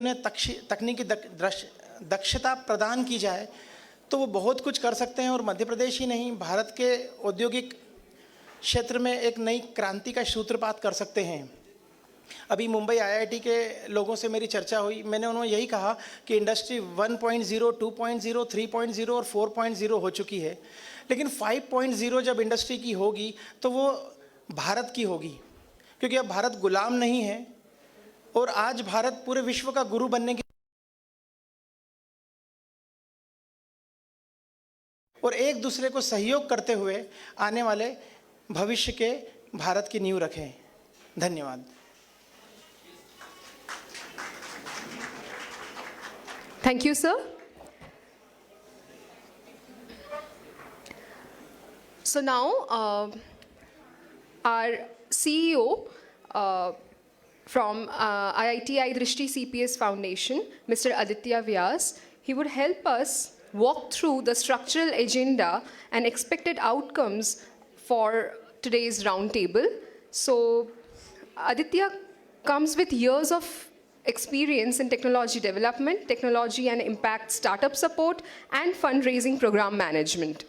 उन्हें तकनीकी दक्षता प्रदान की जाए तो वो बहुत कुछ कर सकते हैं और मध्य प्रदेश ही नहीं भारत के औद्योगिक क्षेत्र में एक नई क्रांति का सूत्रपात कर सकते हैं। अभी मुंबई IIT के लोगों से मेरी चर्चा हुई, मैंने उन्होंने यही कहा कि इंडस्ट्री 1.0, 2.0, 3.0 और 4.0 हो चुकी है, लेकिन 5.0 जब इंडस्ट्री की होगी तो वो भारत की होगी, क्योंकि अब भारत गुलाम नहीं है और आज भारत पूरे विश्व का गुरु बनने की और एक दूसरे को सहयोग करते हुए आने वाले भविष्य के भारत की नींव रखें। धन्यवाद। Thank you, sir. So now our CEO from IITI DRISHTI CPS Foundation, Mr. Aditya Vyas, he would help us walk through the structural agenda and expected outcomes for today's roundtable. So Aditya comes with years of experience in technology development, technology and impact startup support, and fundraising program management.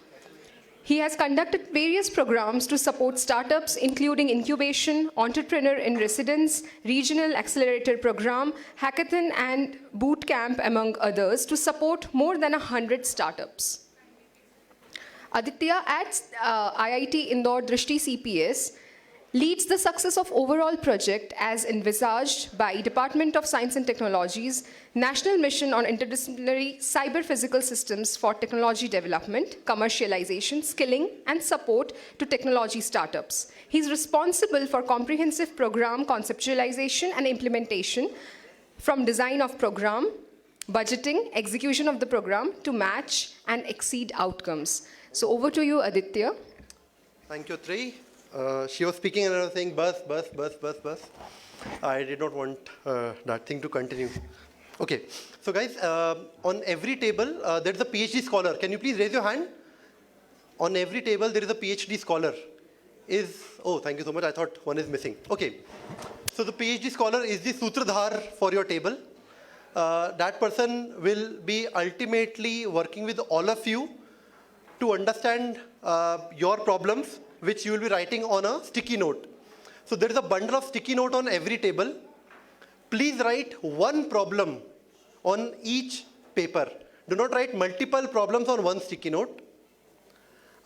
He has conducted various programs to support startups, including incubation, entrepreneur in residence, regional accelerator program, hackathon, and boot camp, among others, to support more than 100 startups. Aditya at IIT Indore DRISHTI CPS leads the success of overall project as envisaged by Department of Science and Technology's National Mission on Interdisciplinary Cyber-Physical Systems for Technology Development, Commercialization, Skilling, and Support to Technology Startups. He's responsible for comprehensive program conceptualization and implementation, from design of program, budgeting, execution of the program, to match and exceed outcomes. So over to you, Aditya. Thank you, Tri. She was speaking and I was saying, bus. I did not want that thing to continue. Okay, so guys, on every table, there is a PhD scholar. Can you please raise your hand? On every table, there is a PhD scholar. Oh, thank you so much. I thought one is missing. Okay, so the PhD scholar is the Sutradhar for your table. That person will be ultimately working with all of you to understand your problems, which you will be writing on a sticky note. So there is a bundle of sticky note on every table. Please write one problem on each paper. Do not write multiple problems on one sticky note.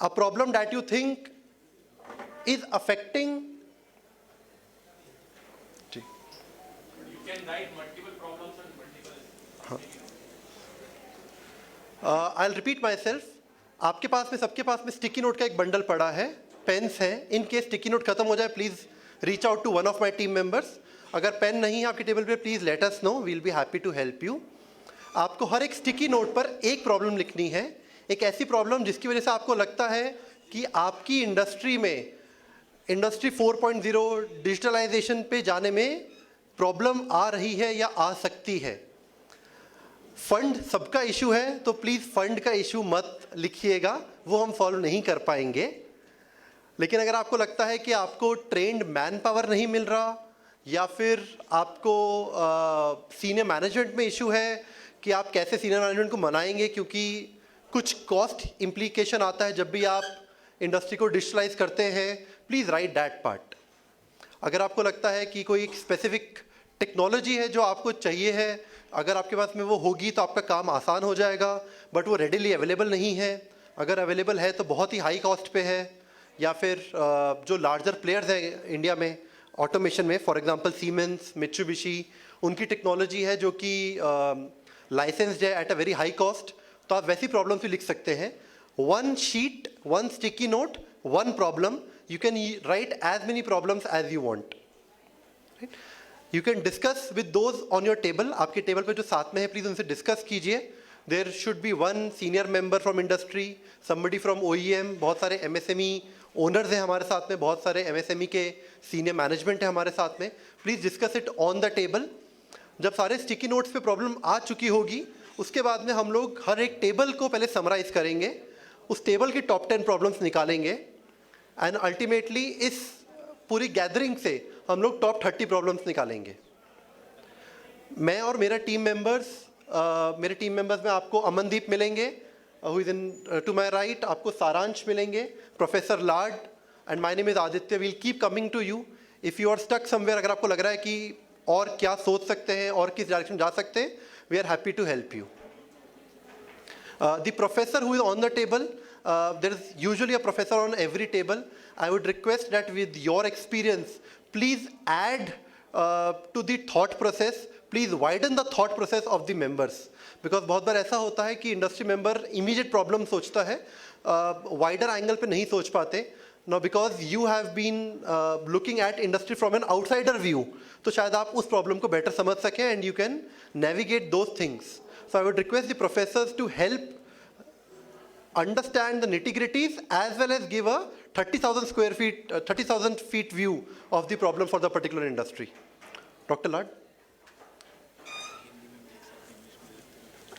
A problem that you think is affecting. You can write multiple problems on multiple. I'll repeat myself. आपके पास में सबके पास में sticky note का एक bundle पड़ा है, pens हैं. In case sticky note खत्म हो जाए, please reach out to one of my team members. अगर पेन नहीं है आपके टेबल पे, please let us know, we will be happy to help you. आपको हर एक स्टिकी नोट पर एक प्रॉब्लम लिखनी है, एक ऐसी प्रॉब्लम जिसकी वजह से आपको लगता है कि आपकी इंडस्ट्री में इंडस्ट्री 4.0 डिजिटलाइजेशन पे जाने में प्रॉब्लम आ रही है या आ सकती है. फंड सबका इशू है, तो प्लीज़ फंड का इशू मत लिखिएगा, वो हम सॉल्व नहीं कर पाएंगे. लेकिन अगर आपको लगता है कि आपको ट्रेंड मैन पावर नहीं मिल रहा, या फिर आपको सीनियर मैनेजमेंट में इशू है कि आप कैसे सीनियर मैनेजमेंट को मनाएंगे, क्योंकि कुछ कॉस्ट इम्प्लीकेशन आता है जब भी आप इंडस्ट्री को डिजिटलाइज करते हैं, प्लीज़ राइट दैट पार्ट. अगर आपको लगता है कि कोई स्पेसिफिक टेक्नोलॉजी है जो आपको चाहिए है, अगर आपके पास में वो होगी तो आपका काम आसान हो जाएगा, बट वो रेडिली अवेलेबल नहीं है, अगर अवेलेबल है तो बहुत ही हाई कॉस्ट पे है, या फिर जो लार्जर प्लेयर्स हैं इंडिया में ऑटोमेशन में, फॉर एग्जांपल सीमेंस, मित्सुबिशी, उनकी टेक्नोलॉजी है जो कि लाइसेंस्ड है at a very high cost, तो आप वैसी प्रॉब्लम भी लिख सकते हैं. One sheet, one sticky note, one problem. You can write as many problems as you want. You can discuss with those on your table. आपके table पे जो साथ में है, प्लीज़ उनसे डिस्कस कीजिए. There should be one senior member from industry, somebody from OEM. बहुत सारे MSME owners हैं हमारे साथ में, बहुत सारे MSME के senior management है हमारे साथ में. Please discuss it on the table. जब सारे sticky notes पे प्रॉब्लम आ चुकी होगी, उसके बाद में हम लोग हर एक टेबल को पहले समराइज करेंगे, उस टेबल की टॉप 10 प्रॉब्लम्स निकालेंगे, एंड अल्टीमेटली इस पूरी गैदरिंग से हम लोग टॉप 30 प्रॉब्लम्स निकालेंगे. मैं और मेरे टीम मेंबर्स में आपको अमनदीप मिलेंगे, who is in to my right, आपको सारांश मिलेंगे, professor Lad, and my name is Aditya. We'll keep coming to you if you are stuck somewhere. अगर आपको लग रहा है कि और क्या सोच सकते हैं और किस डायरेक्शन जा सकते हैं, we are happy to help you. The professor who is on the table, there is usually a professor on every table. I would request that with your experience, please add to the thought process, please widen the thought process of the members. Because बहुत बार ऐसा होता है कि industry member immediate problem सोचता है, wider angle पे नहीं सोच पाते. Now because you have been looking at industry from an outsider view, तो शायद आप उस प्रॉब्लम को बेटर समझ सकें and you can navigate those things. So I would request the professors to help understand the nitty-gritties as well as give a 30,000 feet view of the problem for the particular industry. Dr. Lad?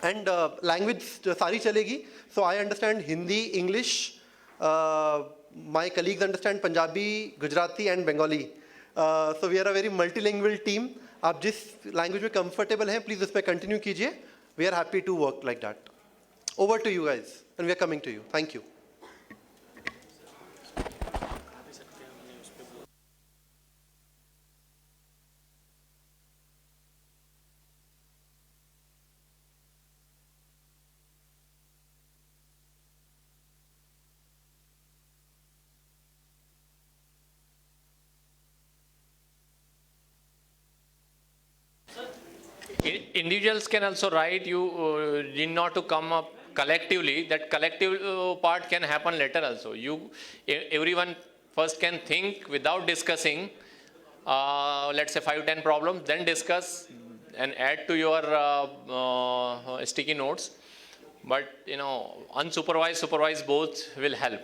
And language सारी चलेगी. So I understand Hindi, English. My colleagues understand Punjabi, Gujarati and Bengali. So we are a very multilingual team. आप जिस language में comfortable हैं, please उस पर continue कीजिए. We are happy to work like that. Over to you guys, and we are coming to you. Thank you. Individuals can also write. You need not to come up collectively. That collective part can happen later also. Everyone first can think without discussing. Let's say 5-10 problems, then discuss and add to your sticky notes. But unsupervised, supervised, both will help.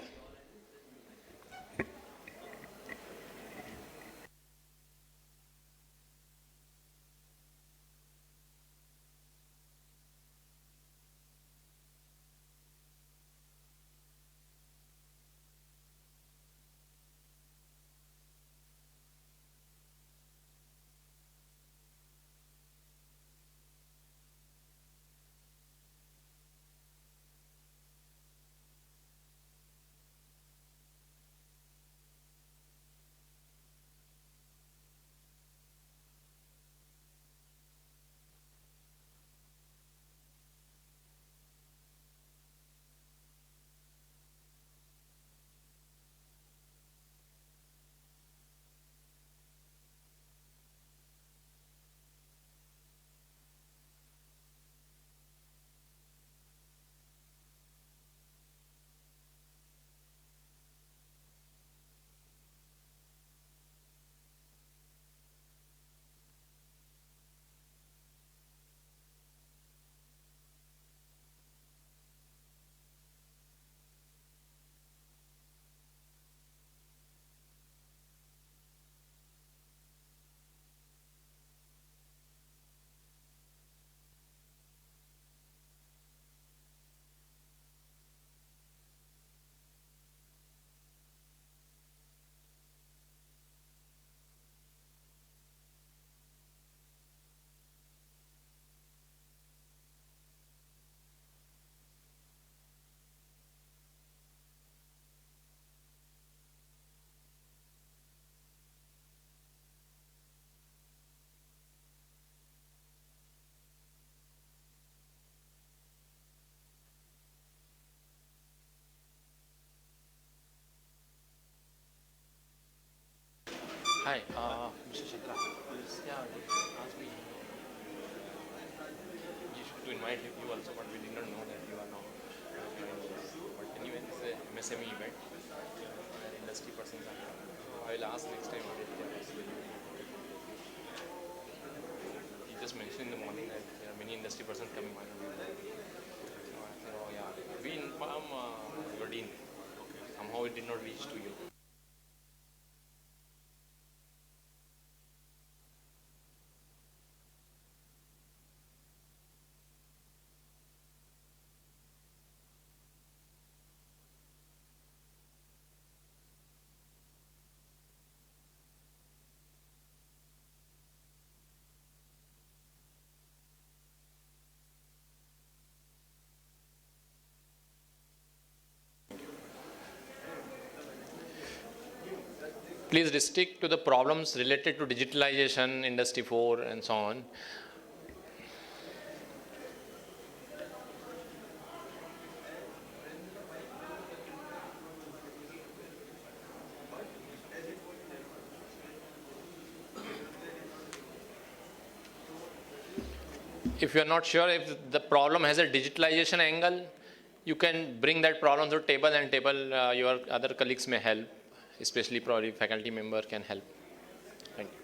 Hi, Mr. Chandra. Ask me. You should to invite you also, but we did not know that you are now. But anyway, this is a MSME event. Where industry persons are coming. I will ask next time. He just mentioned in the morning that there are many industry persons coming. So I said, oh yeah, we inform your dean. Somehow it did not reach to you. please restrict to the problems related to digitalization, Industry 4 and so on. If you are not sure if the problem has a digitalization angle, you can bring that problem to the table, and your other colleagues may help, especially probably faculty member can help. Thank you.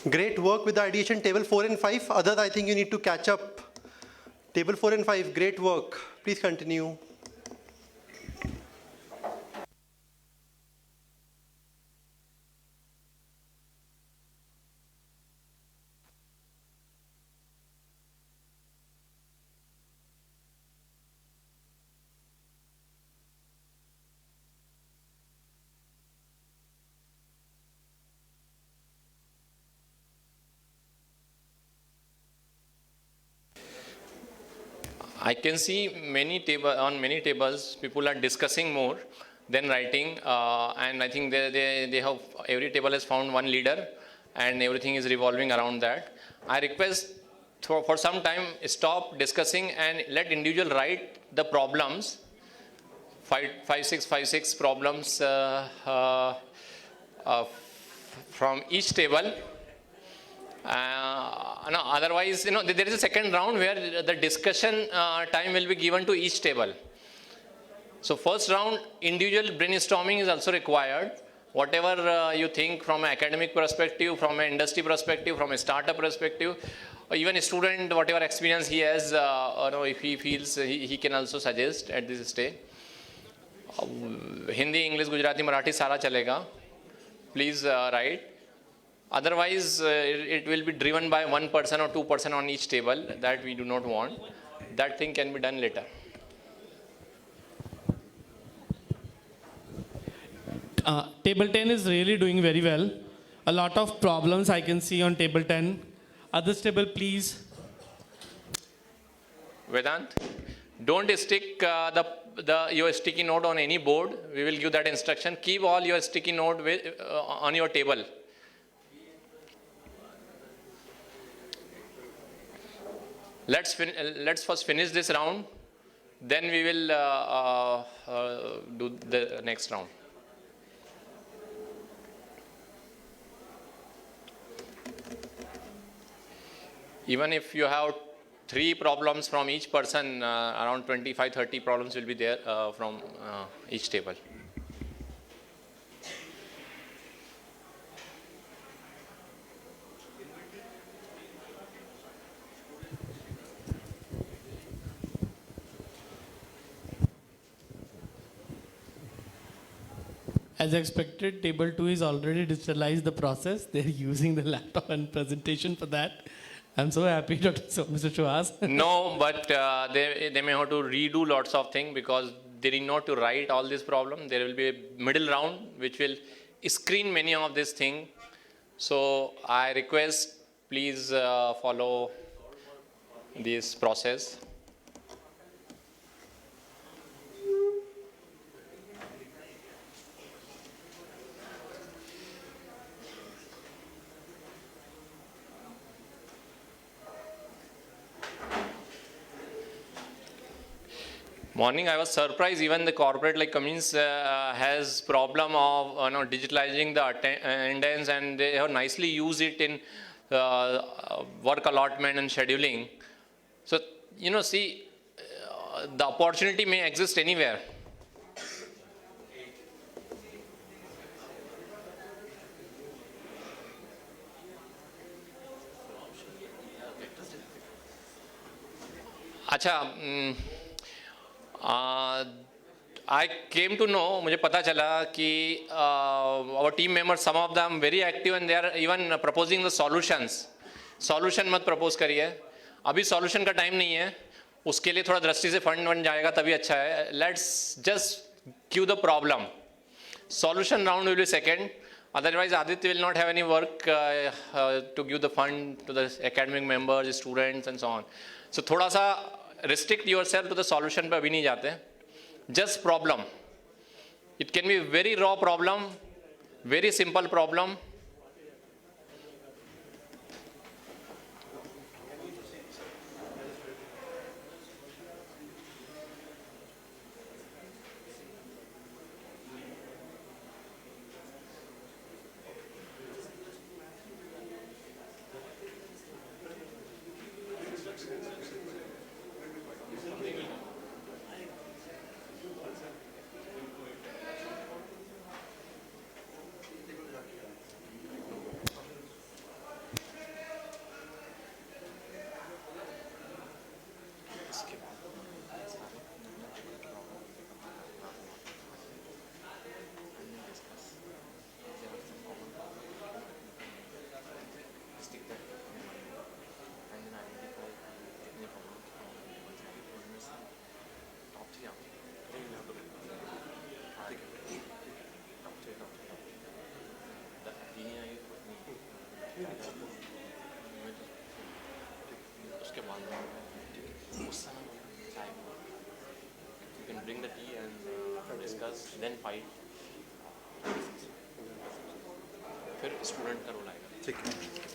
Great work with the ideation table 4 and 5. Others, I think you need to catch up. Table 4 and 5, great work. Please continue. I can see on many tables, people are discussing more than writing, and I think they have, every table has found one leader, and everything is revolving around that. I request for some time, stop discussing and let individual write the problems, 5, 6 problems from each table. No, otherwise, there is a second round where the discussion time will be given to each table. So first round, individual brainstorming is also required. Whatever you think from an academic perspective, from an industry perspective, from a startup perspective, or even a student, whatever experience he has, if he feels, he can also suggest at this stage. Hindi, English, Gujarati, Marathi, Sara chalega. Please write. Otherwise, it will be driven by 1% or 2% on each table. That we do not want. That thing can be done later. Table 10 is really doing very well. A lot of problems I can see on table 10. Others table, please. Vedant, don't stick your sticky note on any board. We will give that instruction. Keep all your sticky note on your table. Let's first finish this round. Then we will do the next round. Even if you have 3 problems from each person, around 25-30 problems will be there from each table. As expected, table 2 is already digitalized the process. They're using the laptop and presentation for that. I'm so happy, Mr. Chouhas. No, but they may have to redo lots of things because they need not to write all this problem. There will be a middle round which will screen many of these things. So I request, please follow this process. Morning, I was surprised. Even the corporate like Cummins has problem of digitalizing the attendance, and they have nicely used it in work allotment and scheduling. So see, the opportunity may exist anywhere. Acha. I came to know, मुझे पता चला कि our team members, some of them very active and they are even proposing the solutions. Solution मत propose करिए. अभी solution का time नहीं है. उसके लिए थोड़ा दृष्टि से fund बन जाएगा तभी अच्छा है. Let's just give the problem. Solution round will be second. Otherwise, Aditya will not have any work to give the fund to the academic members, students, and so on. So थोड़ा सा restrict yourself to the solution पे अभी नहीं जाते. Just problem. It can be very raw problem, very simple problem. bring the tea and discuss, then fight. फिर student का role आएगा. ठीक है.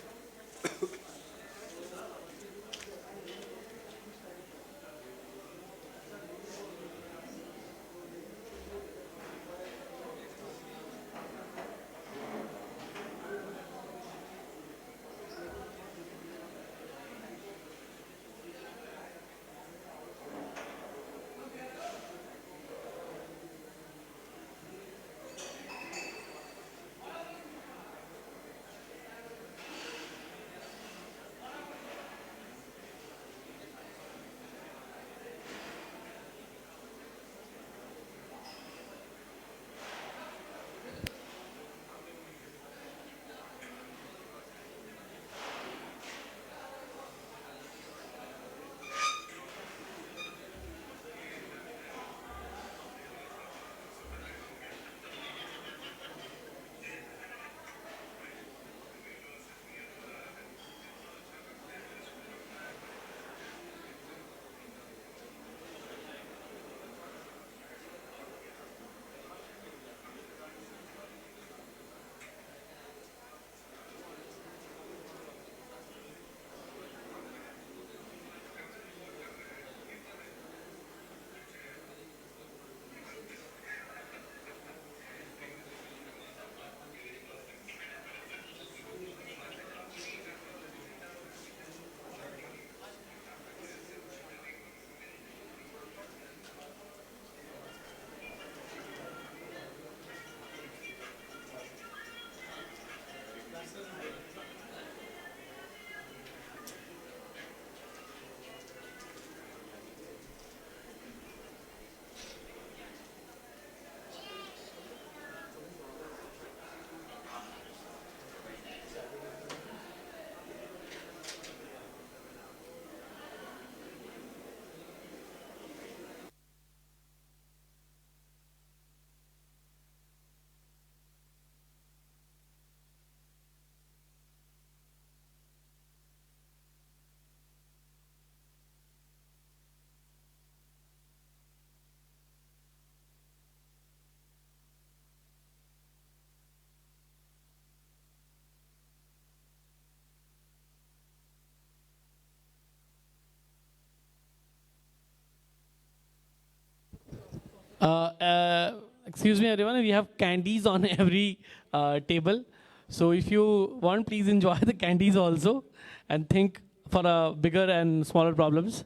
Excuse me, everyone. We have candies on every table. So if you want, please enjoy the candies also and think for bigger and smaller problems.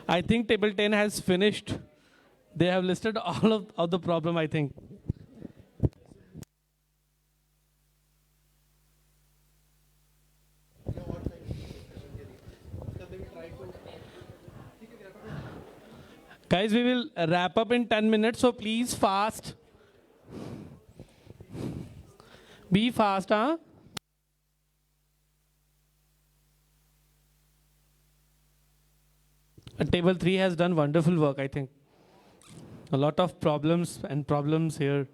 I think table 10 has finished. They have listed all of the problem, I think. Guys, we will wrap up in 10 minutes, so please fast. Be fast, huh? Table 3 has done wonderful work, I think. A lot of problems here.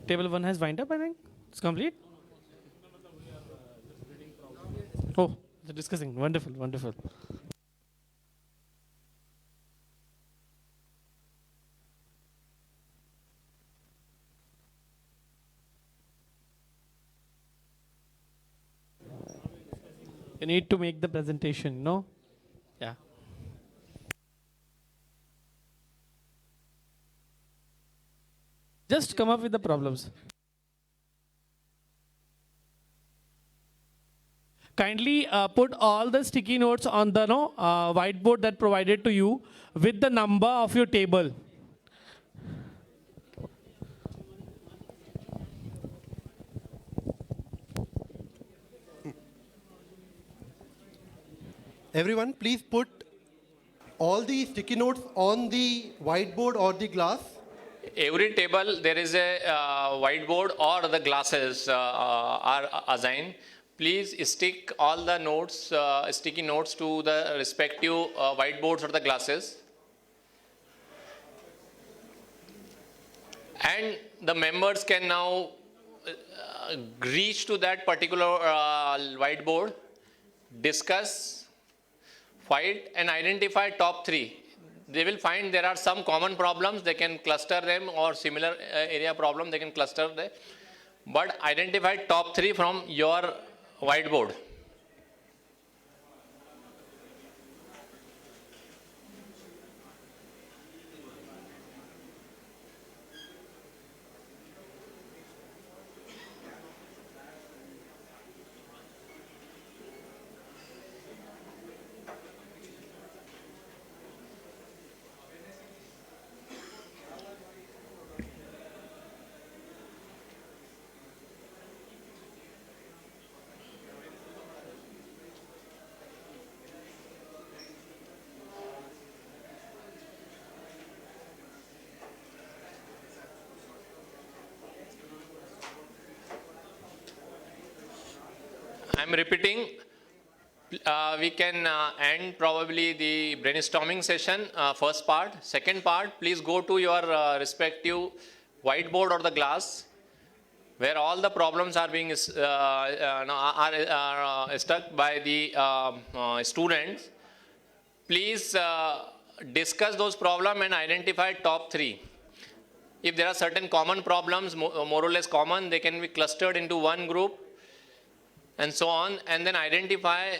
Table 1 has wind up, I think. It's complete. Oh, they're discussing. Wonderful, wonderful. You need to make the presentation, no? Yeah. Just come up with the problems. Kindly put all the sticky notes on the whiteboard that provided to you with the number of your table. Everyone, please put all the sticky notes on the whiteboard or the glass. Every table there is a whiteboard or the glasses are assigned. Please stick all the notes, sticky notes to the respective whiteboards or the glasses. And the members can now reach to that particular whiteboard, discuss, fight and identify top 3. They will find there are some common problems, they can cluster them, or similar area problem, they can cluster them. But identify top 3 from your whiteboard. I'm repeating, we can end probably the brainstorming session, first part. Second part, please go to your respective whiteboard or the glass where all the problems are being stuck by the students. Please discuss those problems and identify top 3. If there are certain common problems, more or less common, they can be clustered into one group and so on, and then identify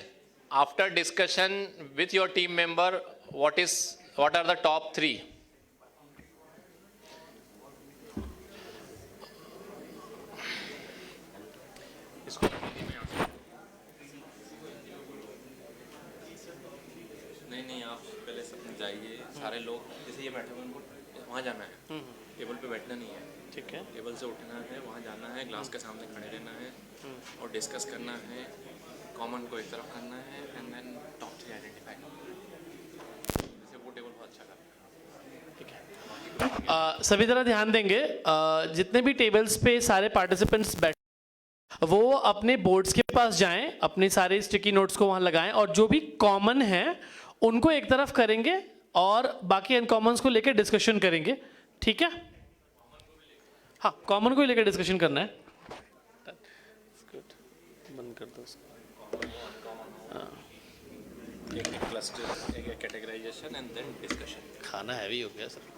after discussion with your team member what are the top three. नहीं आप पहले सब जाइए सारे लोग जैसे ये बैठे हुए उनको वहाँ जाना है टेबल पे बैठना नहीं है ठीक है टेबल से उठना है वहाँ जाना है ग्लास के सामने खड़े रहना है और डिस्कस करना है कॉमन को एक तरफ करना है and then top three identify करना है जैसे वो टेबल बहुत अच्छा करता है सभी तरह ध्यान देंगे जितने भी टेबल्स पे सारे पार्टिसिपेंट्स बैठ वो अपने बोर्ड्स के पास जाएं अपने सारे स्टिकी नोट्स को वहाँ लगाएं और जो भी कॉमन है उनको एक तरफ करेंगे और बाकी अनकॉमन्स को लेकर डिस्कशन करेंगे ठीक है हाँ कॉमन को ही लेकर डिस्कशन करना है बंद कर दो एक क्लस्टर एक कैटेगराइजेशन एंड देन डिस्कशन खाना हैवी हो गया sir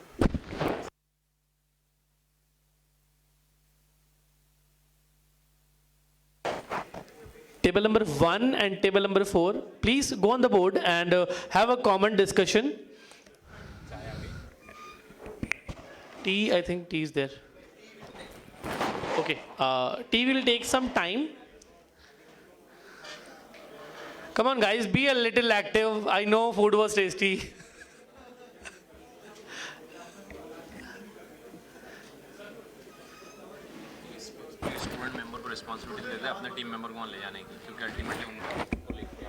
Table number 1 and table number 4, please go on the board and have a common discussion. Tea, I think tea is there. Okay, tea will take some time. Come on guys, be a little active. I know food was tasty. Student member को responsibility देते हैं अपने team member को वहाँ ले जाने की क्योंकि अल्टीमेटली उनको लेके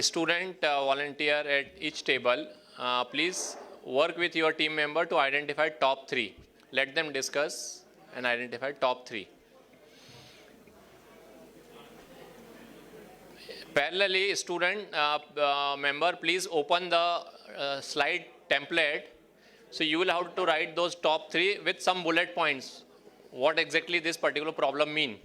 student volunteer at each table, please work with your team member to identify top 3. Let them discuss and identify top 3. Parallelly, student member, please open the slide template. So you will have to write those top 3 with some bullet points. What exactly this particular problem mean?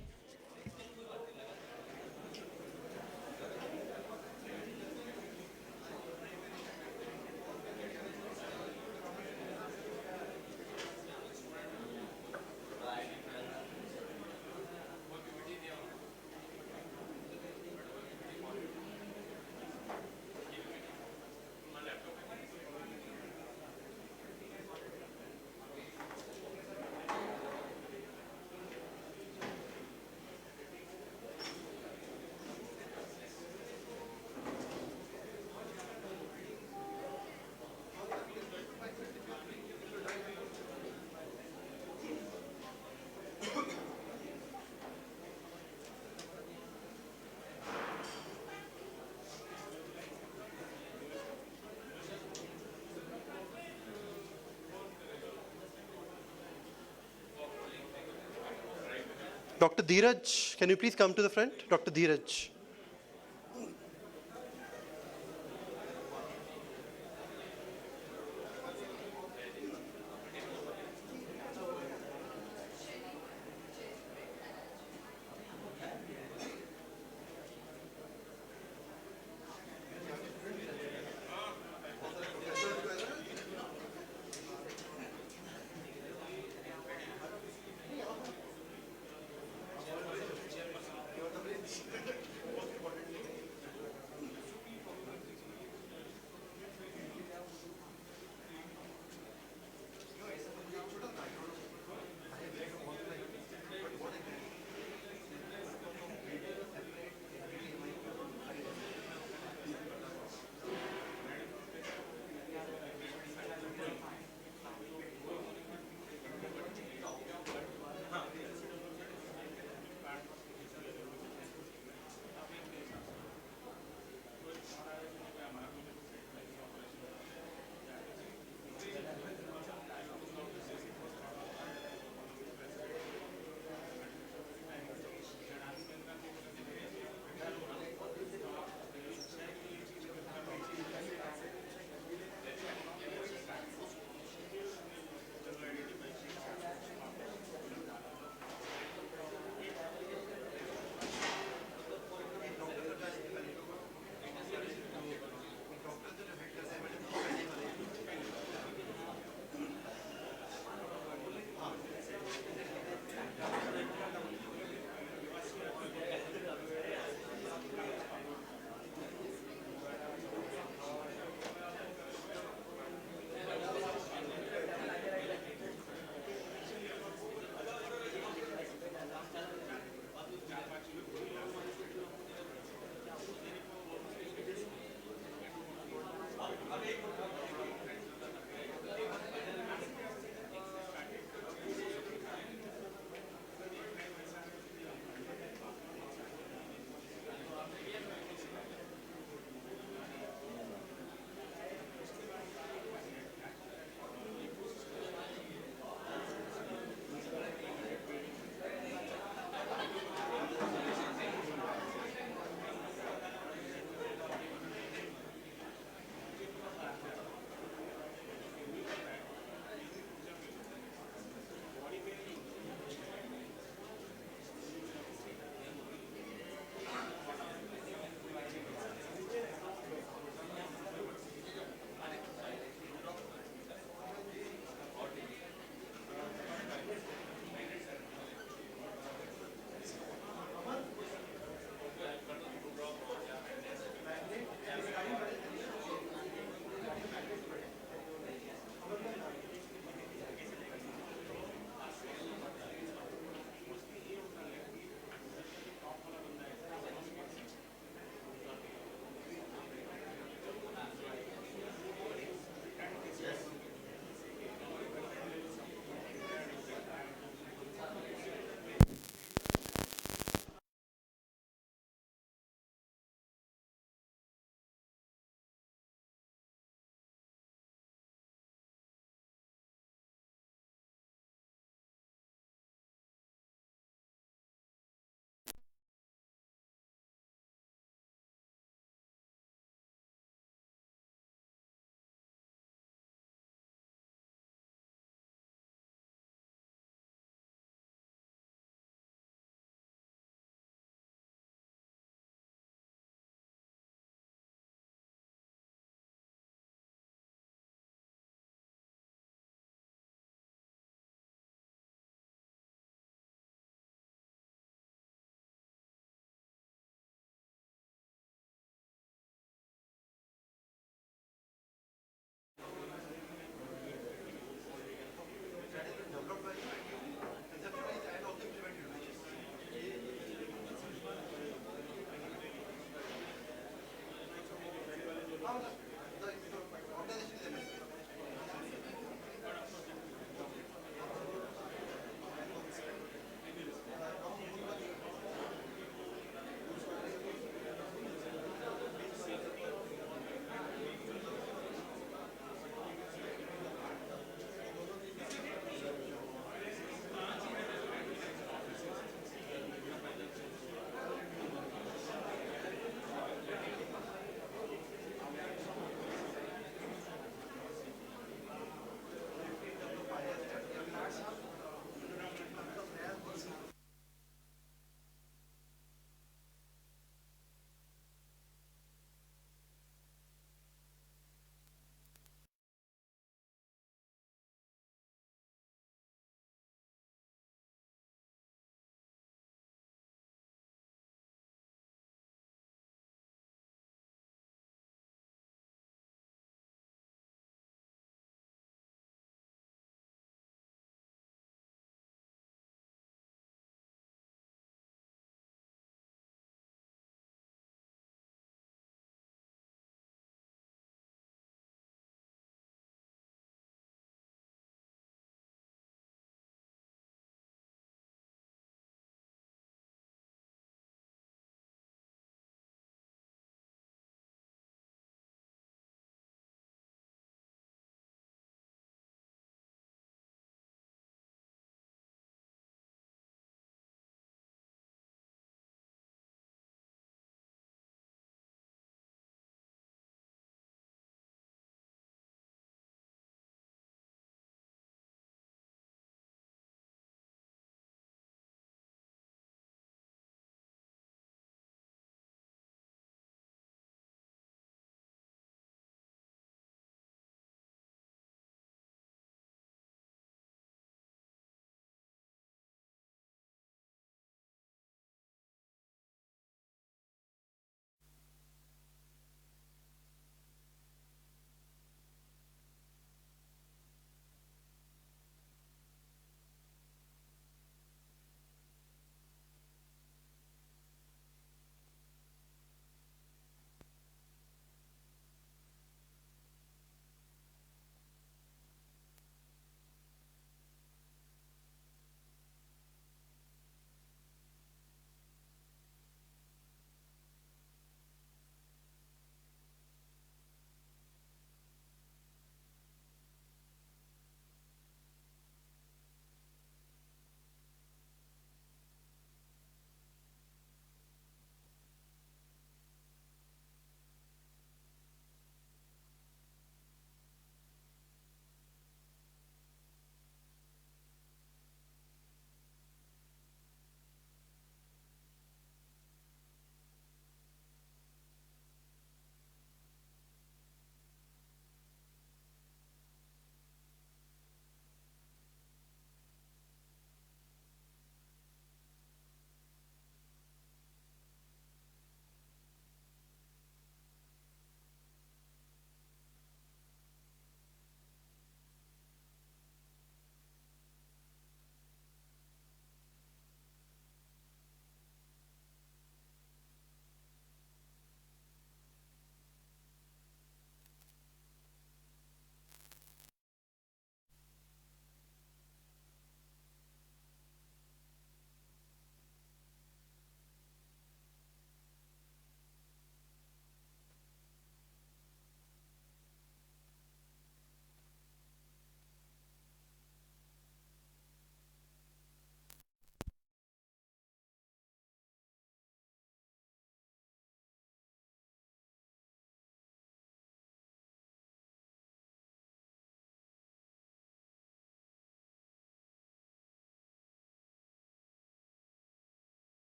Dr. Dheeraj, can you please come to the front? Dr. Dheeraj.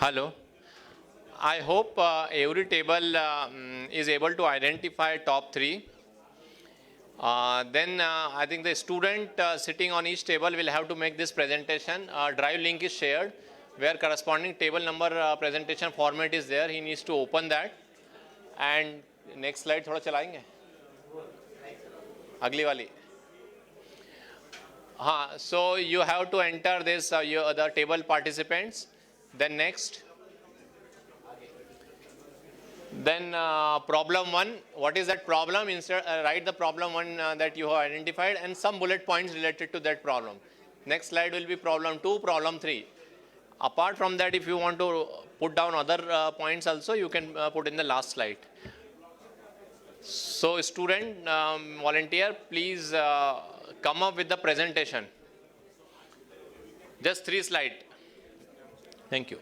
Hello. I hope every table is able to identify top three. Then I think the student sitting on each table will have to make this presentation. Drive link is shared where corresponding table number presentation format is there. He needs to open that. And next slide थोड़ा चलाएंगे अगली वाली. So you have to enter this the table participants. Then next. Then problem one, what is that problem? Instead, write the problem one that you have identified and some bullet points related to that problem. Next slide will be problem two, problem three. Apart from that, if you want to put down other points also, you can put in the last slide. So student, volunteer, please come up with the presentation. Just 3 slides. Thank you.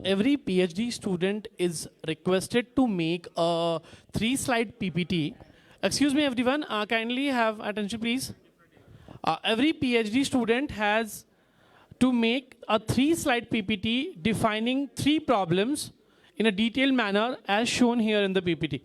Every PhD student is requested to make a 3-slide PPT. Excuse me, everyone. Kindly have attention, please. Every PhD student has to make a 3-slide PPT defining 3 problems in a detailed manner as shown here in the PPT.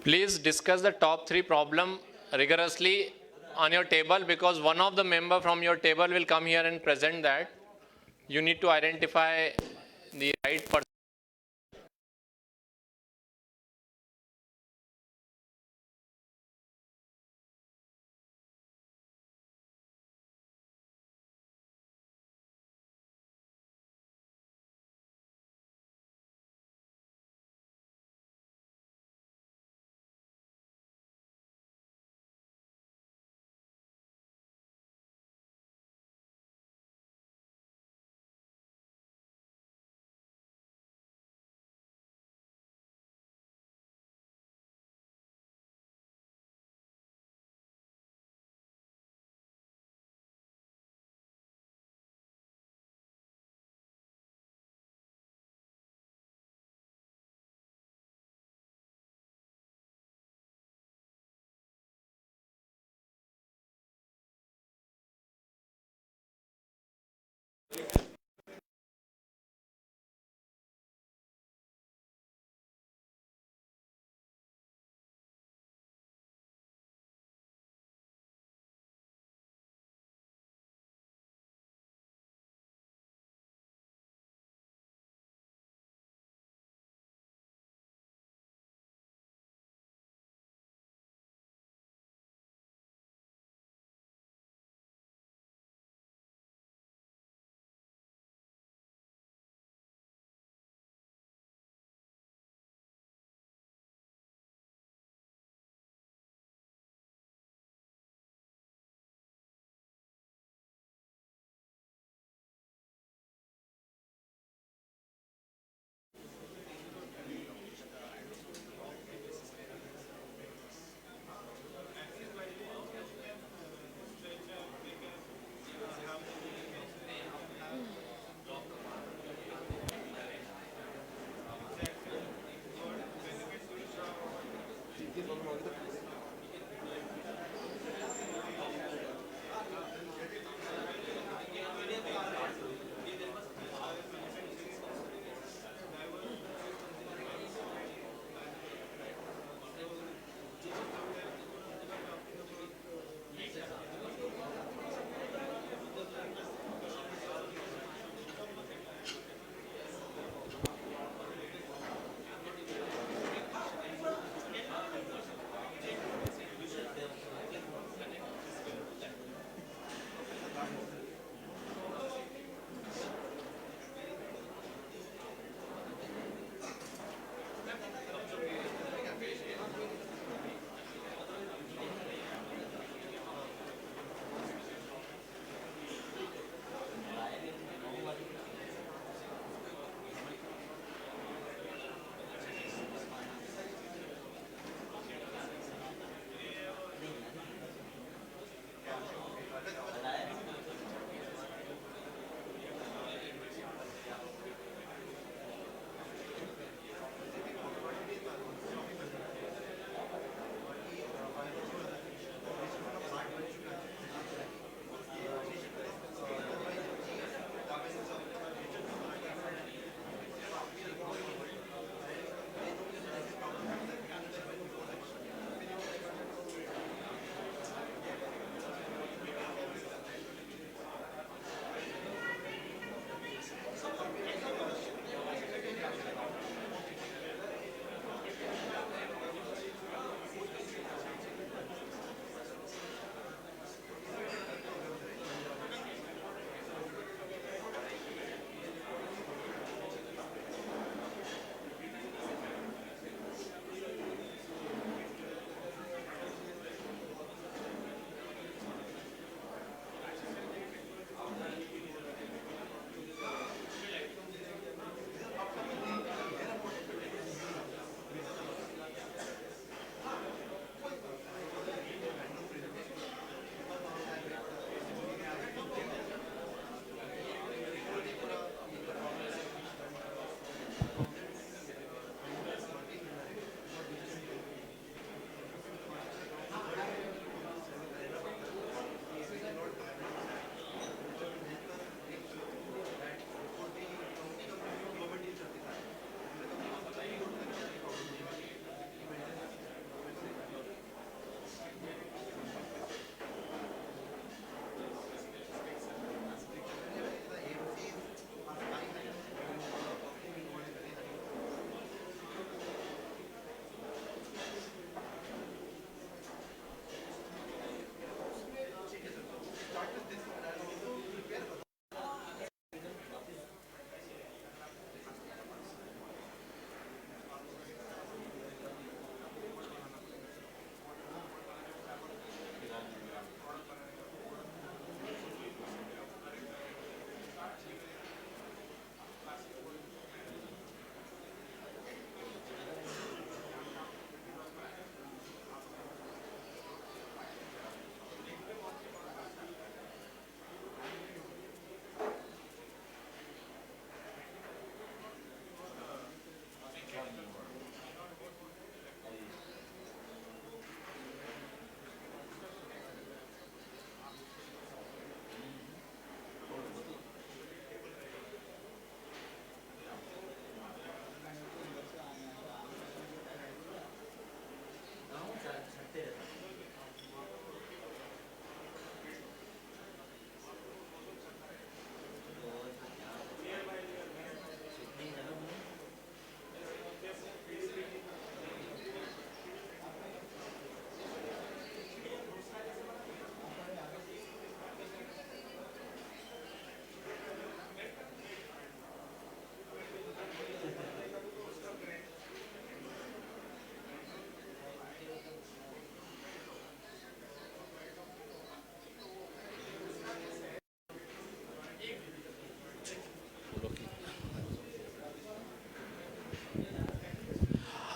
Please discuss the top 3 problem rigorously on your table, because one of the member from your table will come here and present that. You need to identify the right person.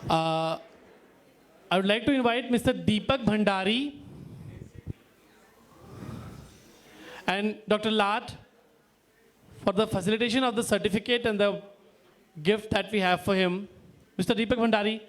Uh, I would like to invite Mr. Deepak Bhandari and Dr. Lat for the facilitation of the certificate and the gift that we have for him. Mr. Deepak Bhandari.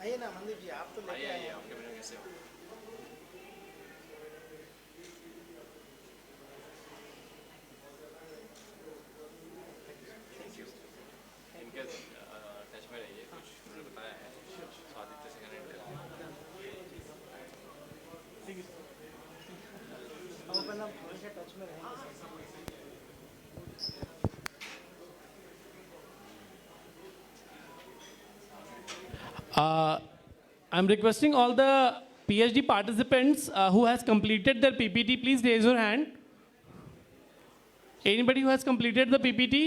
आइए ना मंदिर जी, आप तो लेके आए हैं। आपके बिना कैसे हो? इनके टच में रहिए, कुछ उन्होंने बताया है स्वादित्य से कनेक्ट करके। हम अपन हमेशा टच में रहेंगे। I'm requesting all the PhD participants who has completed their PPT, please raise your hand. Anybody who has completed the PPT?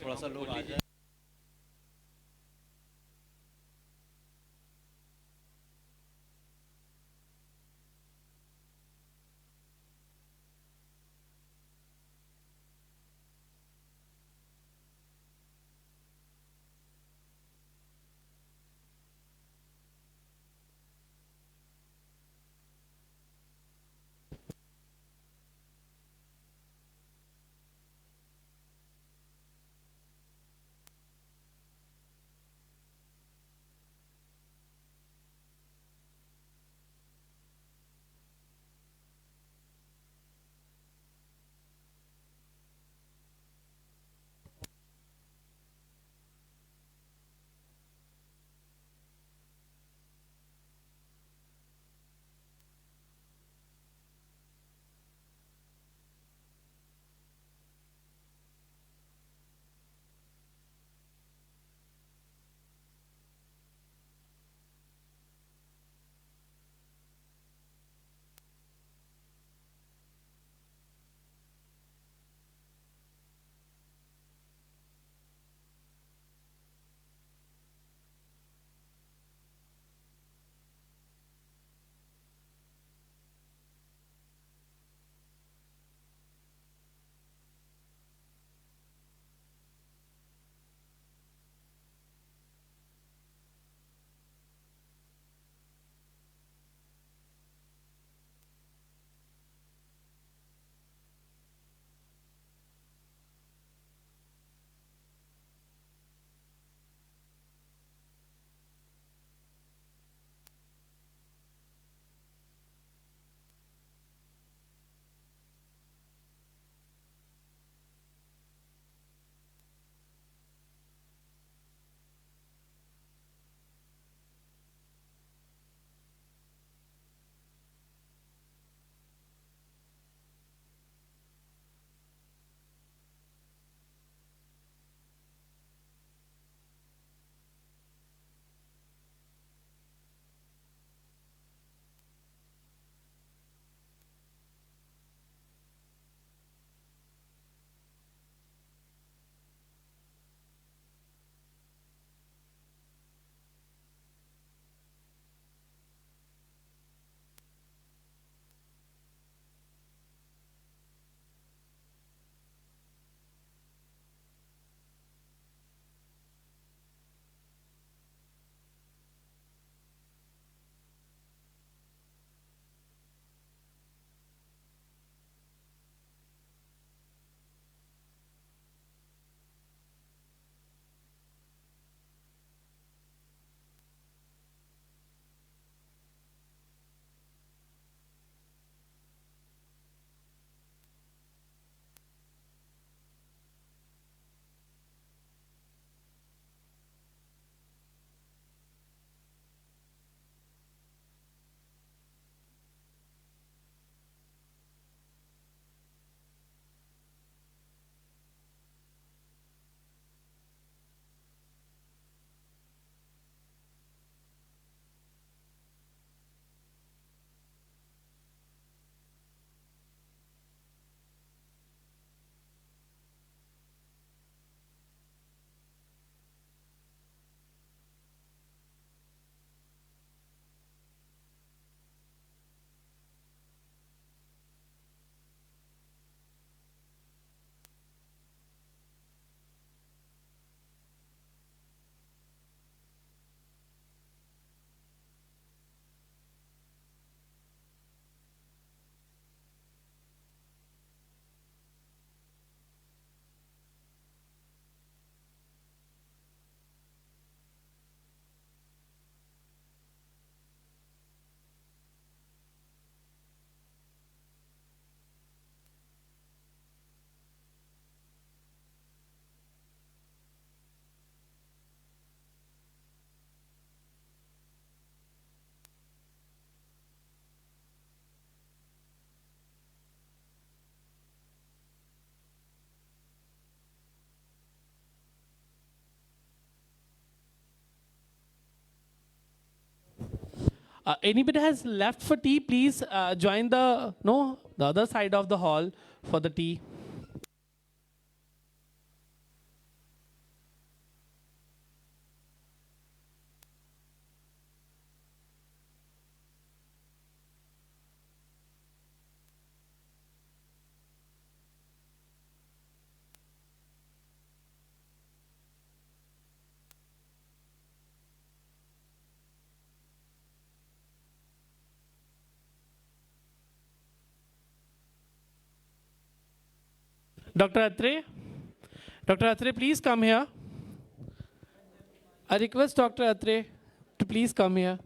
थोड़ा सा लोग आ जाए। Anybody has left for tea, please join the other side of the hall for the tea. Dr. Atre, please come here. I request Dr. Atre to please come here.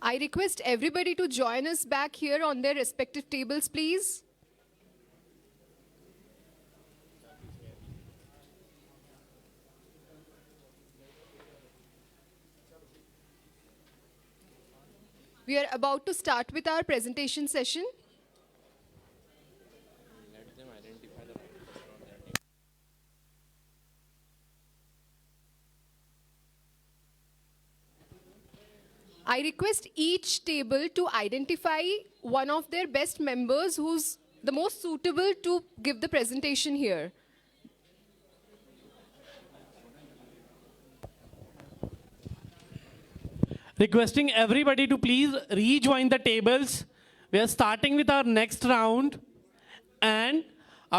I request everybody to join us back here on their respective tables, please. We are about to start with our presentation session. Let them identify the I request each table to identify one of their best members who's the most suitable to give the presentation here. Requesting everybody to please rejoin the tables. We are starting with our next round. And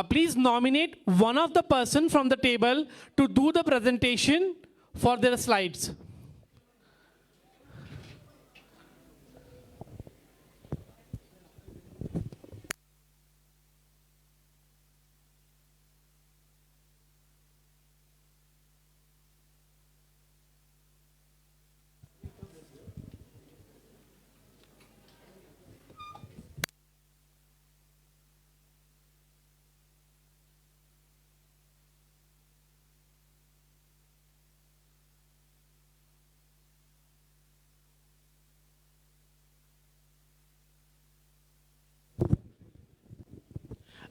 please nominate one of the person from the table to do the presentation for their slides.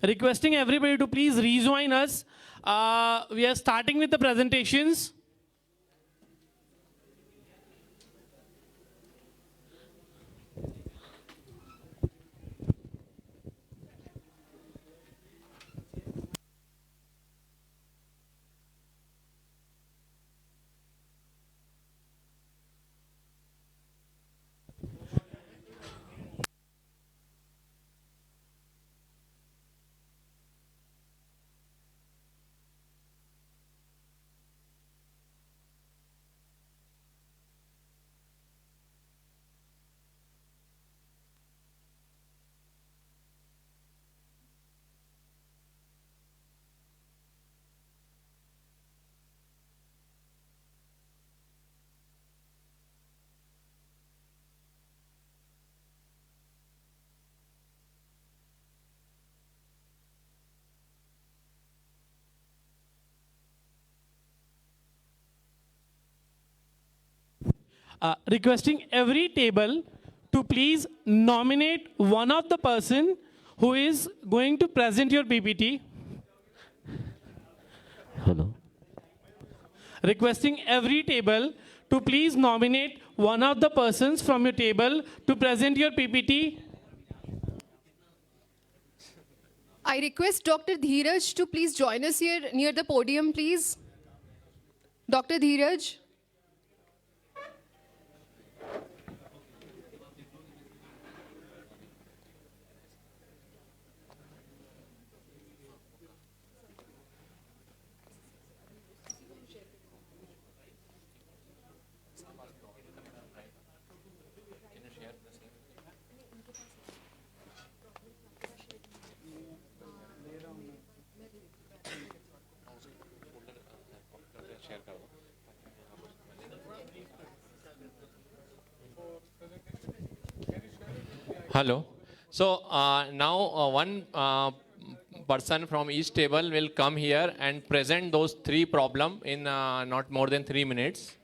Requesting everybody to please rejoin us. We are starting with the presentations. Requesting every table to please nominate one of the person who is going to present your PPT. Hello. Requesting every table to please nominate one of the persons from your table to present your PPT. I request Dr. Dheeraj to please join us here near the podium, please. Dr. Dheeraj. Hello. So now one person from each table will come here and present those three problems in not more than 3 minutes.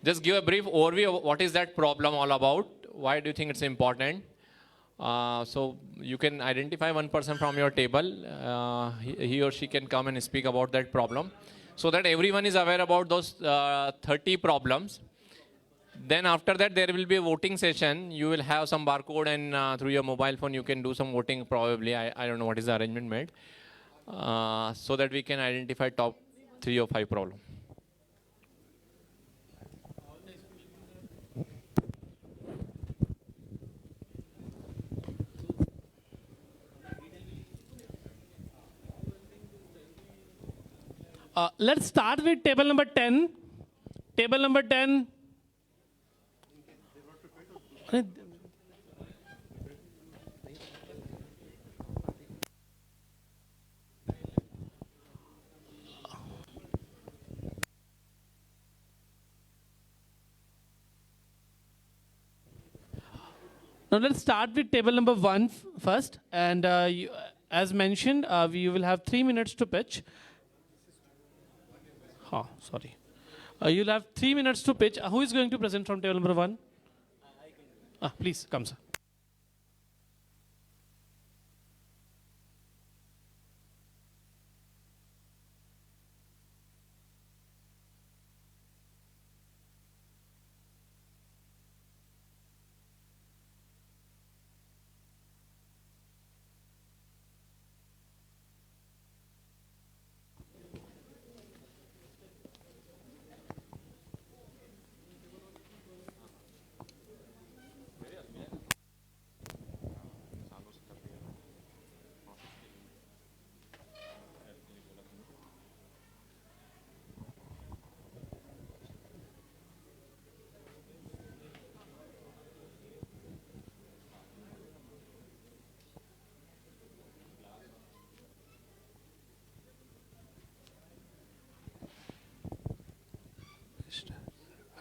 Just give a brief overview of what is that problem all about. Why do you think it's important? So you can identify one person from your table. He or she can come and speak about that problem, so that everyone is aware about those 30 problems. Then after that, there will be a voting session. You will have some barcode, and through your mobile phone, you can do some voting probably. I don't know what is the arrangement made. So that we can identify top 3 or 5 problems. Let's start with table number 10. Table number 10. Now let's start with table number 1 first. And as mentioned, you will have 3 minutes to pitch. Sorry. You'll have 3 minutes to pitch. Who is going to present from table number 1? Please, come, sir.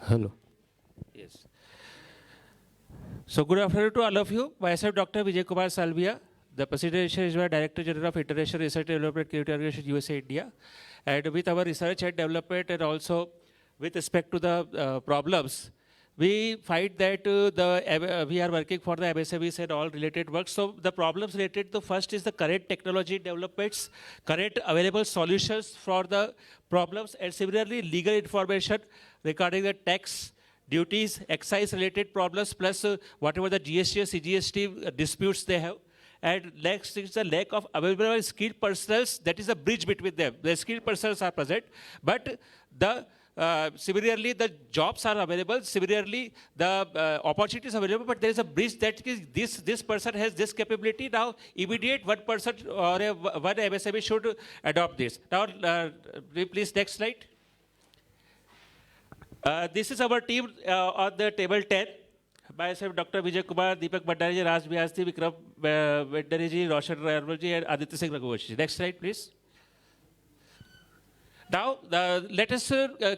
Hello. Yes. So good afternoon to all of you. Myself, Dr. Vijay Kumar Salvia, the President is Director General of International Research and Development Community Organization, USA, India. And with our research and development and also with respect to the problems, we find that we are working for the MSMEs and all related work. So the problems related to first is the current technology developments, current available solutions for the problems, and similarly legal information regarding the tax, duties, excise related problems, plus whatever the GST or CGST disputes they have. And next is the lack of available skilled personnel. That is a bridge between them. The skilled personnel are present, but the similarly, the jobs are available. Similarly, the opportunities are available, but there is a bridge that is this person has this capability. Now, immediate 1% or one MSME should adopt this. Now, please next slide. This is our team on the table 10. Myself, Dr. Vijay Kumar, Deepak Bhandari, Raj Vyasti, Vikram Vendari, Roshan Rayarwal and Aditya Singh Raghuvanshi. Next slide, please. Now, let us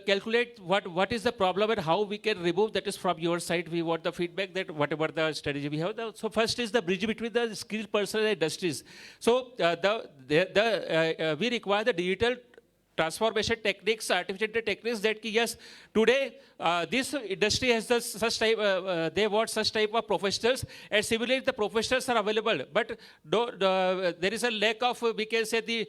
calculate what is the problem and how we can remove. That is from your side. We want the feedback that whatever the strategy we have. So first is the bridge between the skilled personnel and industries. So we require the digital transformation techniques, artificial techniques that yes, today this industry has such type, they want such type of professionals, and similarly the professionals are available, but there is a lack of, we can say, the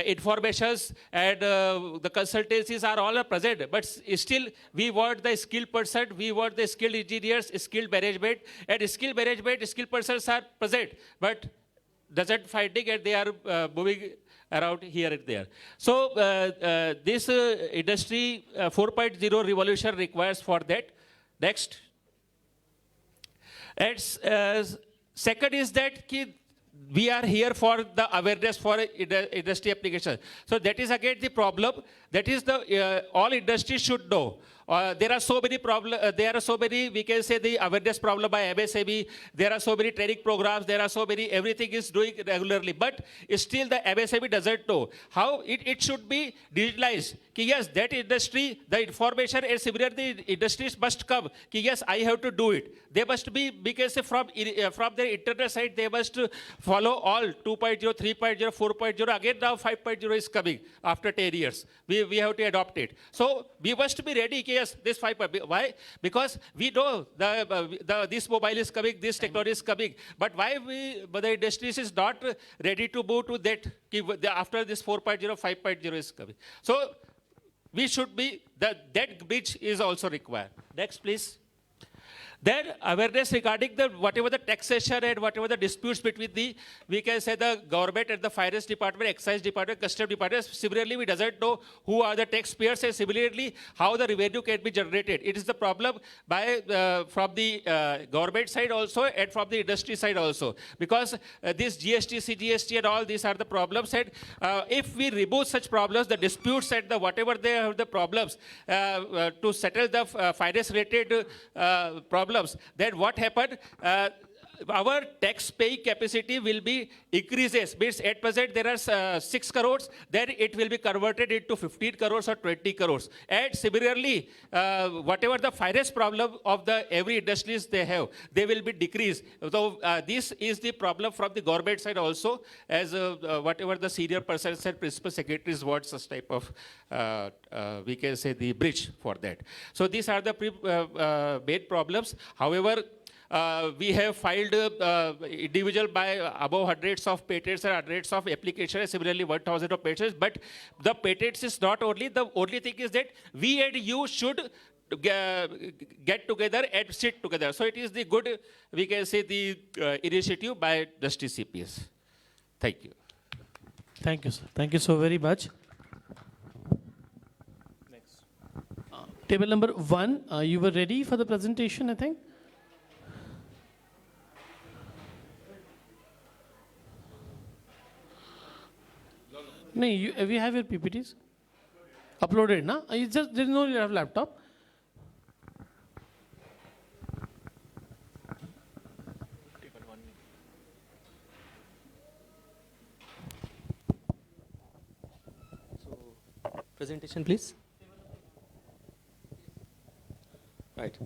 informations and the consultancies are all present, but still we want the skilled person, we want the skilled engineers, skilled management, and skilled persons are present, but doesn't finding, and they are moving around here and there. So this industry 4.0 revolution requires for that. Next. And second is that we are here for the awareness for industry application. So that is again the problem. That is the all industries should know. There are so many problems. There are so many, we can say, the awareness problem by MSME. There are so many training programs. There are so many. Everything is doing regularly, but still the MSME doesn't know how it should be digitalized. Yes, that industry, the information, and similarly the industries must come. Yes, I have to do it. They must be, because from their internet side, they must follow all 2.0, 3.0, 4.0. Again, now 5.0 is coming after 10 years. We have to adopt it. So we must be ready. Yes, this 5.0. Why? Because we know this mobile is coming, this technology is coming. But why the industry is not ready to move to that after this 4.0, 5.0 is coming? So we should be, that bridge is also required. Next, please. Then awareness regarding the whatever the taxation and whatever the disputes between the, we can say the government and the finance department, excise department, custom department. Similarly, we doesn't know who are the taxpayers, and similarly how the revenue can be generated. It is the problem by from the government side also and from the industry side also, because this GST, CGST and all these are the problems, and if we remove such problems, the disputes and the whatever they have the problems to settle the finance related problems, then what happened? Our tax paying capacity will be increases. Means at present there are 6 crores, then it will be converted into 15 crores or 20 crores. And similarly, whatever the finance problem of the every industries they have, they will be decreased. So this is the problem from the government side also, as whatever the senior persons and principal secretaries want such type of, we can say the bridge for that. So these are the main problems. However, we have filed individual by above hundreds of patents and hundreds of applications, similarly 1,000 of patents. But the patents is not only, the only thing is that we and you should get together and sit together. So it is the good, we can say the initiative by DRISHTI CPS. Thank you. Thank you, sir. Thank you so very much. Next. Table number 1, you were ready for the presentation, I think? No, we have your PPTs uploaded, na? You just didn't know you have laptop. So, presentation, please. Right.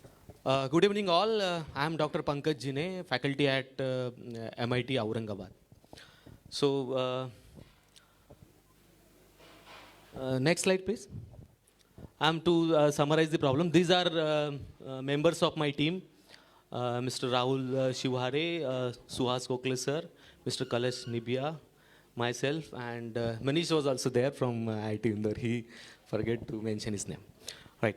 Good evening, all. I am Dr. Pankaj Jine, faculty at MIT Aurangabad. So. Next slide, please. I'm to summarize the problem. These are members of my team, Mr. Rahul Shivhare, Suhas Kokle sir, Mr. Kalash Nibia, myself, and Manish was also there from IIT Indore. He forget to mention his name. Right.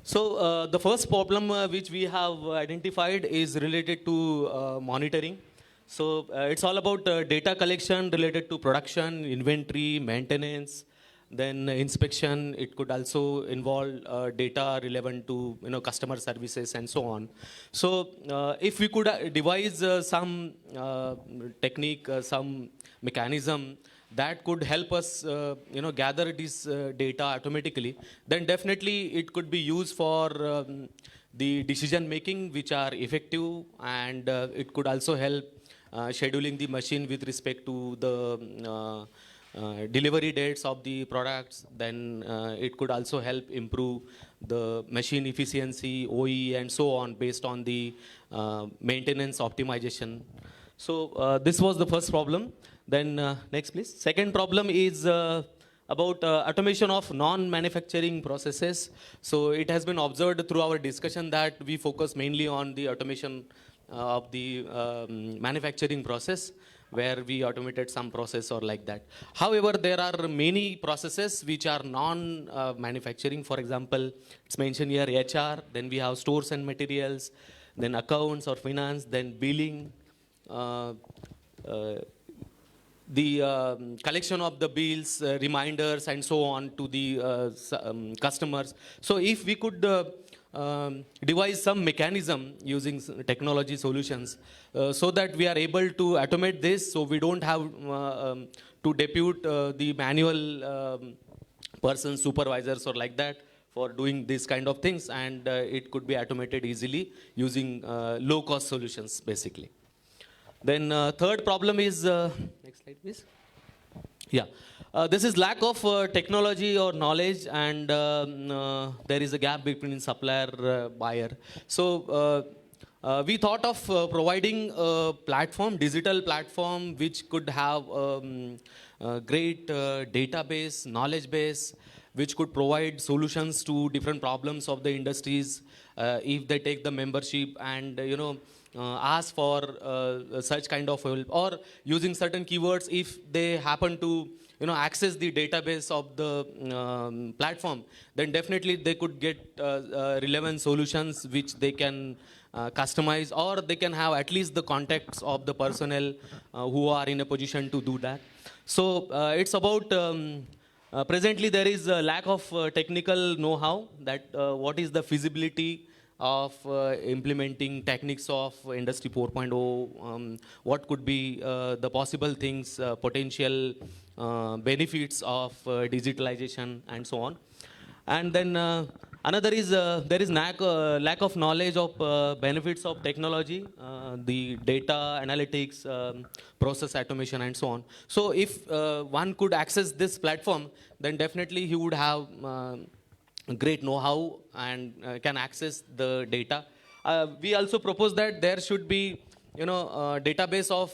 So the first problem which we have identified is related to monitoring. So it's all about data collection related to production, inventory, maintenance, then inspection. It could also involve data relevant to customer services and so on. So if we could devise some technique, some mechanism that could help us gather this data automatically, then definitely it could be used for the decision making which are effective, and it could also help scheduling the machine with respect to the delivery dates of the products. Then it could also help improve the machine efficiency, OE, and so on based on the maintenance optimization. So this was the first problem. Then next, please. Second problem is about automation of non-manufacturing processes. So it has been observed through our discussion that we focus mainly on the automation of the manufacturing process, where we automated some process or like that. However, there are many processes which are non-manufacturing. For example, it's mentioned here HR, then we have stores and materials, then accounts or finance, then billing, the collection of the bills, reminders, and so on to the customers. So if we could devise some mechanism using technology solutions so that we are able to automate this, so we don't have to depute the manual persons, supervisors or like that for doing these kind of things, and it could be automated easily using low-cost solutions, basically. Then third problem is, next slide please. Yeah, this is lack of technology or knowledge, and there is a gap between supplier buyer. So we thought of providing a platform, digital platform, which could have a great database, knowledge base, which could provide solutions to different problems of the industries if they take the membership and ask for such kind of help, or using certain keywords if they happen to access the database of the platform, then definitely they could get relevant solutions which they can customize, or they can have at least the contacts of the personnel who are in a position to do that. So it's about presently there is a lack of technical know-how that what is the feasibility of implementing techniques of Industry 4.0, what could be the possible things, potential benefits of digitalization and so on. And then another is there is lack of knowledge of benefits of technology, the data analytics, process automation and so on. So if one could access this platform, then definitely he would have great know-how and can access the data. We also propose that there should be database of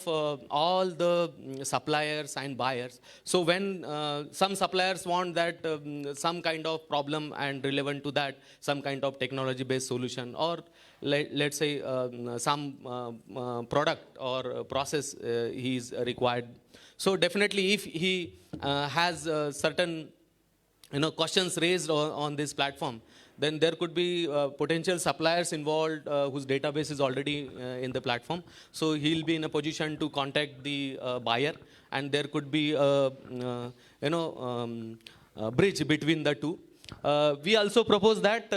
all the suppliers and buyers. So when some suppliers want that some kind of problem and relevant to that, some kind of technology-based solution, or let's say some product or process he is required. So definitely if he has certain questions raised on this platform, then there could be potential suppliers involved whose database is already in the platform. So he'll be in a position to contact the buyer, and there could be a bridge between the two. We also propose that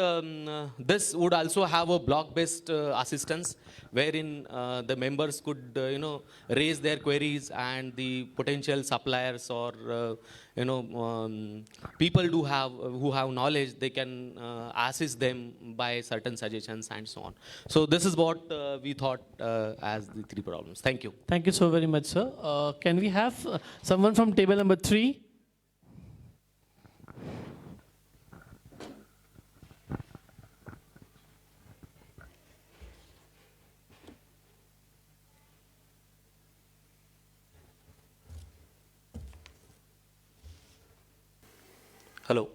this would also have a block-based assistance, wherein the members could raise their queries, and the potential suppliers or people who have knowledge, they can assist them by certain suggestions and so on. So this is what we thought as the three problems. Thank you. Thank you so very much, sir. Can we have someone from table number 3? Hello.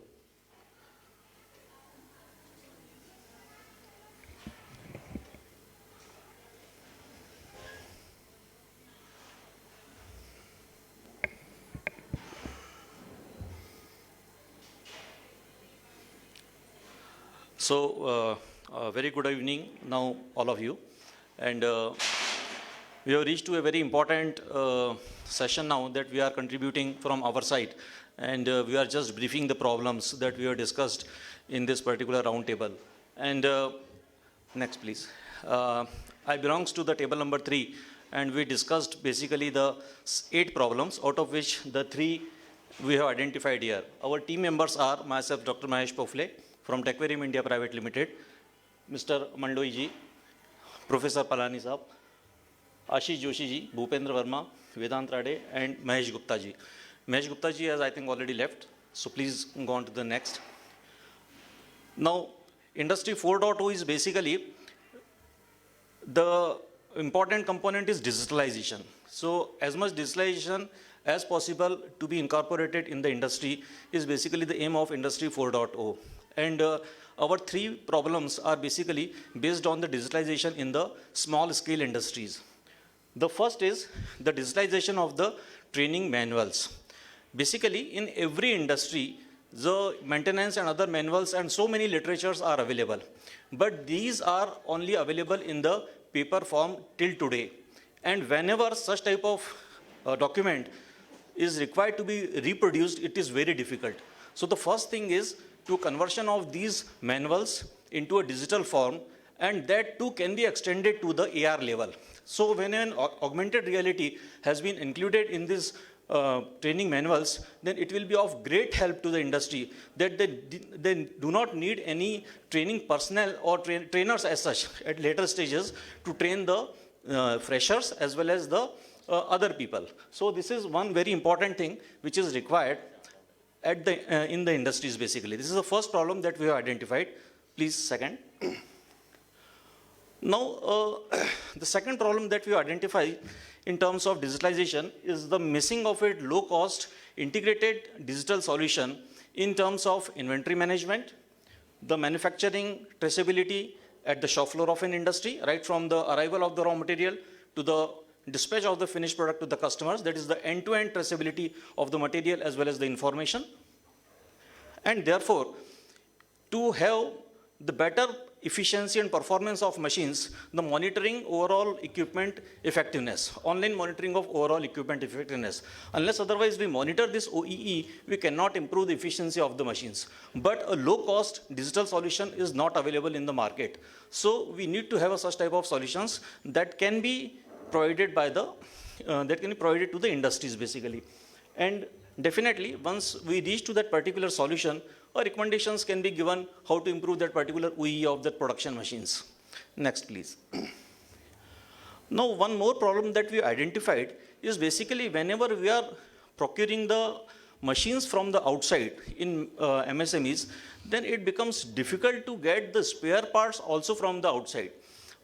So, very good evening now, all of you. And we have reached to a very important session now that we are contributing from our side. And we are just briefing the problems that we have discussed in this particular roundtable. And next, please. I belongs to the table number 3, and we discussed basically the 8 problems, out of which the 3 we have identified here. Our team members are myself, Dr. Mahesh Pofle from Techvarium India Private Limited, Mr. Mandoi ji, Professor Palani Saab, Ashish Joshi ji, Bhupendra Verma, Vedant Rade, and Mahesh Gupta ji. Mahesh Gupta ji has, I think, already left, so please go on to the next. Now, Industry 4.0 is basically, the important component is digitalization. So, as much digitalization as possible to be incorporated in the industry is basically the aim of Industry 4.0. And our 3 problems are basically based on the digitalization in the small scale industries. The first is the digitalization of the training manuals. Basically, in every industry, the maintenance and other manuals and so many literatures are available. But these are only available in the paper form till today. And whenever such type of document is required to be reproduced, it is very difficult. So the first thing is to conversion of these manuals into a digital form, and that too can be extended to the AR level. So when an augmented reality has been included in this training manuals, then it will be of great help to the industry, that they do not need any training personnel or trainers as such at later stages to train the freshers as well as the other people. So this is one very important thing which is required at the, in the industries basically. This is the first problem that we have identified. Please, second. Now, the second problem that we identify in terms of digitalization is the missing of a low-cost integrated digital solution in terms of inventory management, the manufacturing traceability at the shop floor of an industry, right from the arrival of the raw material to the dispatch of the finished product to the customers, that is the end-to-end traceability of the material as well as the information. And therefore, to have the better efficiency and performance of machines, the monitoring overall equipment effectiveness, online monitoring of overall equipment effectiveness. Unless otherwise we monitor this OEE, we cannot improve the efficiency of the machines. But a low-cost digital solution is not available in the market. So we need to have a such type of solutions that can be provided by the, provided to the industries basically. And definitely, once we reach to that particular solution, recommendations can be given how to improve that particular OEE of the production machines. Next, please. Now, one more problem that we identified is basically whenever we are procuring the machines from the outside in MSMEs, then it becomes difficult to get the spare parts also from the outside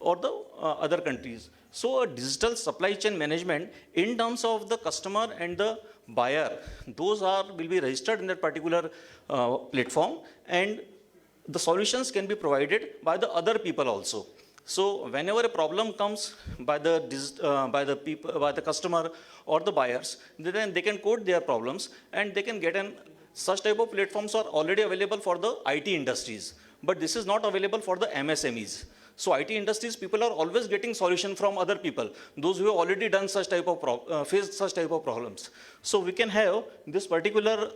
or the other countries. So a digital supply chain management in terms of the customer and the buyer, those will be registered in that particular platform, and the solutions can be provided by the other people also. So whenever a problem comes by the customer or the buyers, then they can code their problems and they can get such type of platforms are already available for the IT industries, but this is not available for the MSMEs. So IT industries, people are always getting solution from other people, those who have already done such type of faced such type of problems. So we can have this particular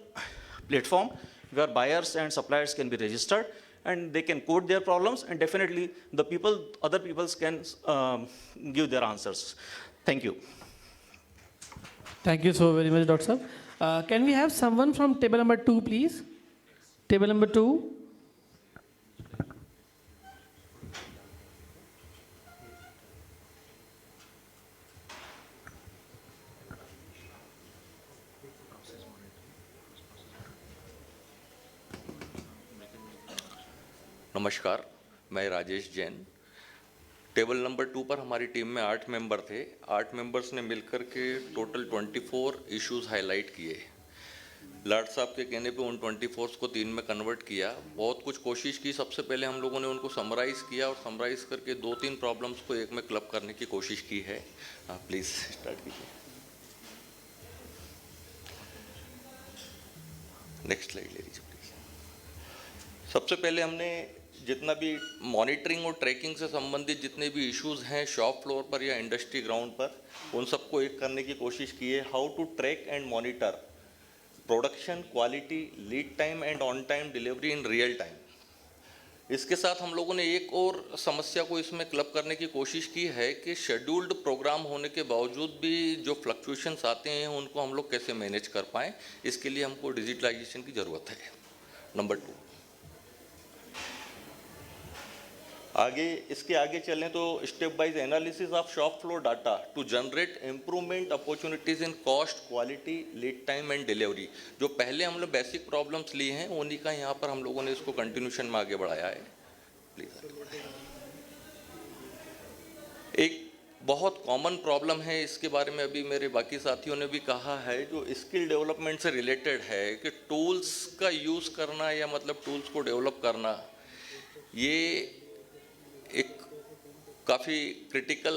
platform where buyers and suppliers can be registered and they can code their problems, and definitely the people, other peoples can give their answers. Thank you. Thank you so very much, Dr. Saab. Can we have someone from table number 2, please? Table number 2. नमस्कार, मैं Rajesh Jain. Table number 2 पर हमारी team में 8 member थे। 8 members ने मिलकर के total 24 issues highlight किए। लाट साहब के कहने पे उन 24 को 3 में कन्वर्ट किया। बहुत कुछ कोशिश की। सबसे पहले हम लोगों ने उनको समराइज़ किया और समराइज़ करके 2-3 प्रॉब्लम्स को एक में क्लब करने की कोशिश की है। प्लीज़ स्टार्ट कीजिए। नेक्स्ट स्लाइड ले लीजिए प्लीज़। सबसे पहले हमने जितना भी मॉनिटरिंग और ट्रैकिंग से संबंधित जितने भी इश्यूज हैं शॉप फ्लोर पर या इंडस्ट्री ग्राउंड पर, उन सबको एक करने की कोशिश की है। How to track and monitor production quality, lead time and on time delivery in real time. इसके साथ हम लोगों ने एक और समस्या को इसमें क्लब करने की कोशिश की है कि शेड्यूल्ड प्रोग्राम होने के बावजूद भी जो फ्लक्चुएशंस आते हैं उनको हम लोग कैसे मैनेज कर पाएँ। इसके लिए हमको डिजिटलाइजेशन की ज़रूरत है। नंबर 2। आगे इसके आगे चलें तो step wise analysis of shop floor data to generate improvement opportunities in cost, quality, lead time and delivery. जो पहले हम लोग बेसिक प्रॉब्लम्स लिए हैं उन्हीं का यहाँ पर हम लोगों ने इसको कंटिन्यूशन में आगे बढ़ाया है। प्लीज। एक बहुत कॉमन प्रॉब्लम है, इसके बारे में अभी मेरे बाकी साथियों ने भी कहा है, जो स्किल डेवलपमेंट से रिलेटेड है कि टूल्स का यूज़ करना या मतलब टूल्स को डेवलप करना, ये एक काफ़ी क्रिटिकल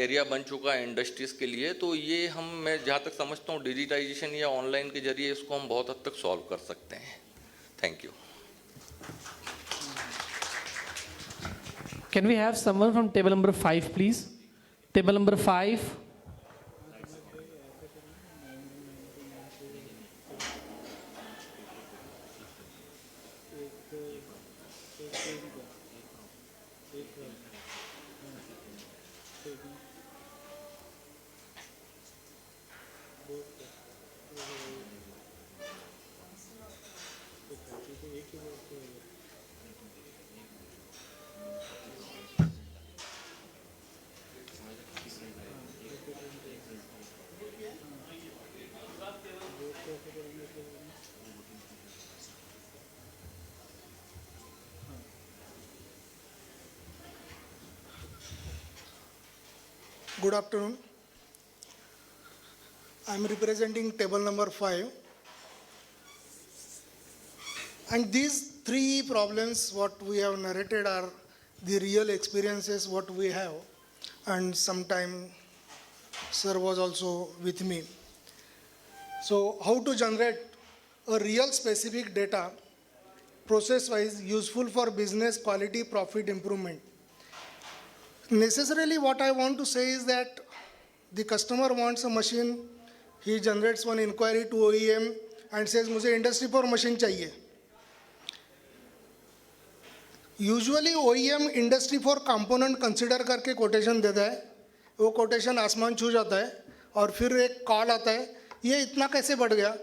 एरिया बन चुका है इंडस्ट्रीज़ के लिए। तो ये मैं जहाँ तक समझता हूँ डिजिटाइजेशन या ऑनलाइन के जरिए इसको हम बहुत हद तक सॉल्व कर सकते हैं। Thank you. Can we have someone from table number 5, please? Table number 5. Good afternoon. I am representing table number 5. And these 3 problems what we have narrated are the real experiences what we have, and sometime sir was also with me. So how to generate a real specific data, process-wise, useful for business quality, profit improvement. Necessarily what I want to say is that the customer wants a machine, he generates one inquiry to OEM and says, मुझे industry 4 machine चाहिए. Usually OEM industry 4 component consider करके quotation देता है, वो quotation आसमान छू जाता है और फिर एक call आता है, ये इतना कैसे बढ़ गया?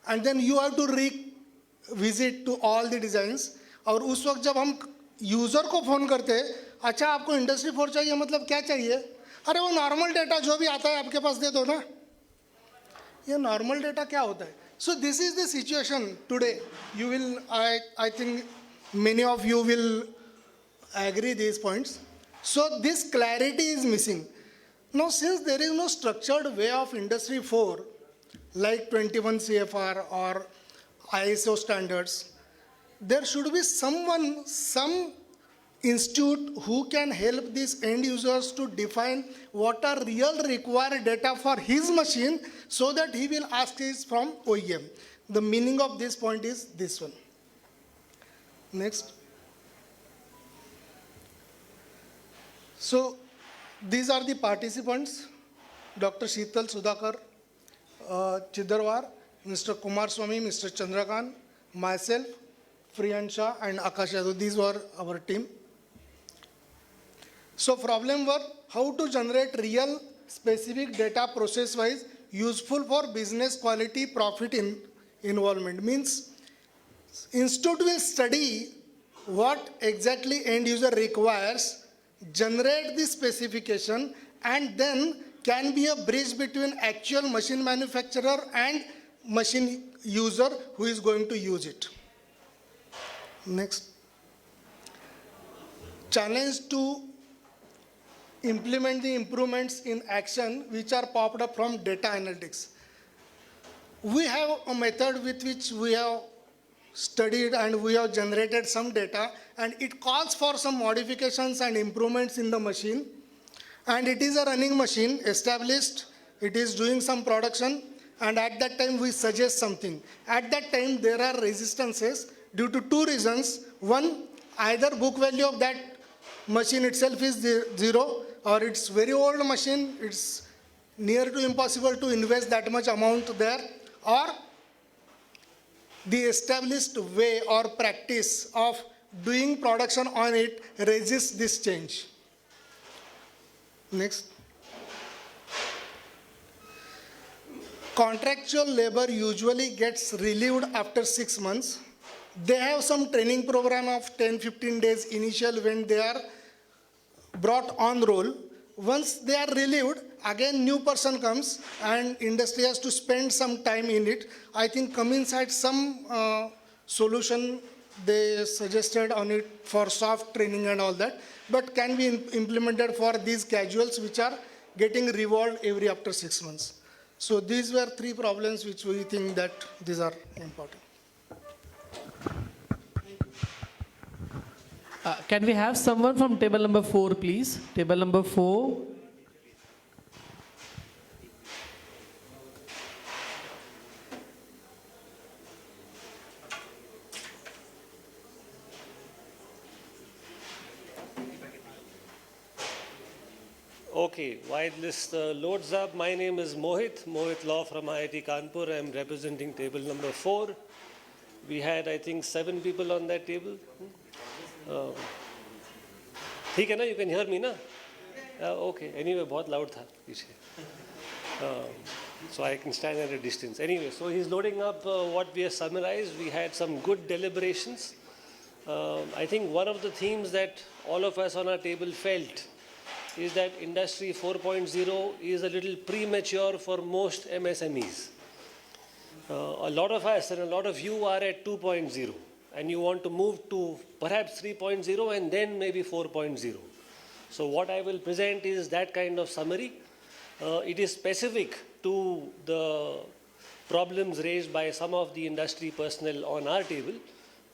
And then you have to revisit to all the designs. और उस वक्त जब हम यूज़र को फ़ोन करते हैं, अच्छा आपको इंडस्ट्री 4 चाहिए मतलब क्या चाहिए? अरे वो नॉर्मल डेटा जो भी आता है आपके पास दे दो ना. ये नॉर्मल डेटा क्या होता है? So this is the situation today. You will, I think many of you will agree these points. So this clarity is missing. Now since there is no structured way of industry 4 like 21 CFR or ISO standards, there should be someone, some institute who can help these end users to define what are real required data for his machine so that he will ask this from OEM. The meaning of this point is this one. Next. So these are the participants: Dr. Sheetal Sudhakar, Chidarwar, Mr. Kumar Swami, Mr. Chandrakant, myself, Priyansha and Akash Yadav. These were our team. So problem were how to generate real specific data process-wise useful for business quality profit involvement. Means institute will study what exactly end user requires, generate the specification, and then can be a bridge between actual machine manufacturer and machine user who is going to use it. Next. Challenge to implement the improvements in action which are popped up from data analytics. We have a method with which we have studied and we have generated some data, and it calls for some modifications and improvements in the machine. And it is a running machine, established, it is doing some production, and at that time we suggest something. At that time there are resistances due to two reasons. One, either book value of that machine itself is zero, or it's very old machine, it's near to impossible to invest that much amount there, or the established way or practice of doing production on it resists this change. Next. Contractual labor usually gets relieved after 6 months. They have some training program of 10-15 days initial when they are brought on roll. Once they are relieved, again new person comes and industry has to spend some time in it. I think Cummins had some solution they suggested on it for soft training and all that, but can be implemented for these casuals which are getting revolved every after 6 months. So these were 3 problems which we think that these are important. Can we have someone from table number 4, please? Table number 4. Okay, while this loads up, my name is Mohit Law from IIT Kanpur. I am representing table number 4. We had, I think, 7 people on that table. ठीक है ना, you can hear me ना? Okay, anyway, बहुत loud था पीछे. So I can stand at a distance. Anyway, so he's loading up what we have summarized. We had some good deliberations. I think one of the themes that all of us on our table felt is that Industry 4.0 is a little premature for most MSMEs. A lot of us and a lot of you are at 2.0. And you want to move to perhaps 3.0 and then maybe 4.0. So what I will present is that kind of summary. It is specific to the problems raised by some of the industry personnel on our table,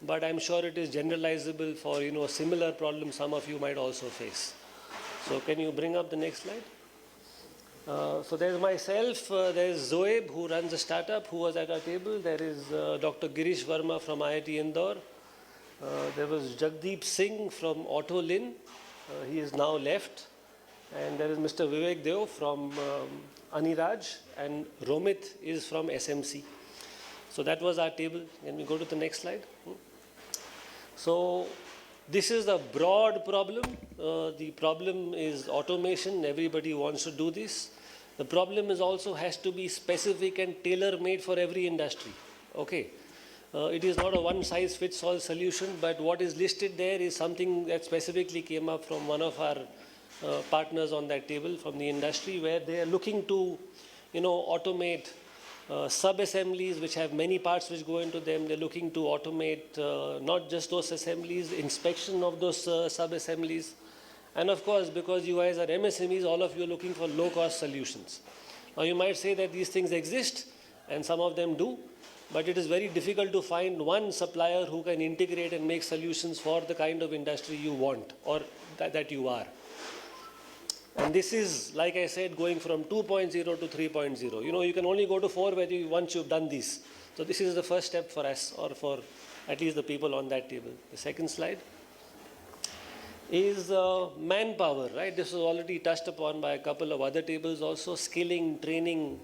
but I'm sure it is generalizable for a similar problem some of you might also face. So can you bring up the next slide? So there's myself, there's Zoeb, who runs a startup, who was at our table. There is Dr. Girish Verma from IIT Indore. There was Jagdeep Singh from Autolin. He is now left. And there is Mr. Vivek Deo from Aniraj, and Romit is from SMC. So that was our table. Can we go to the next slide? So this is a broad problem. The problem is automation. Everybody wants to do this. The problem is also has to be specific and tailor-made for every industry. Okay. It is not a one-size-fits-all solution, but what is listed there is something that specifically came up from one of our partners on that table from the industry, where they are looking to, automate sub-assemblies which have many parts which go into them. They're looking to automate not just those assemblies, inspection of those sub-assemblies. And of course, because you guys are MSMEs, all of you are looking for low-cost solutions. Now you might say that these things exist, and some of them do, but it is very difficult to find one supplier who can integrate and make solutions for the kind of industry you want or that you are. And this is, like I said, going from 2.0 to 3.0. You can only go to 4 once you've done this. So this is the first step for us, or for at least the people on that table. The second slide is manpower, right? This was already touched upon by a couple of other tables also. Skilling, training.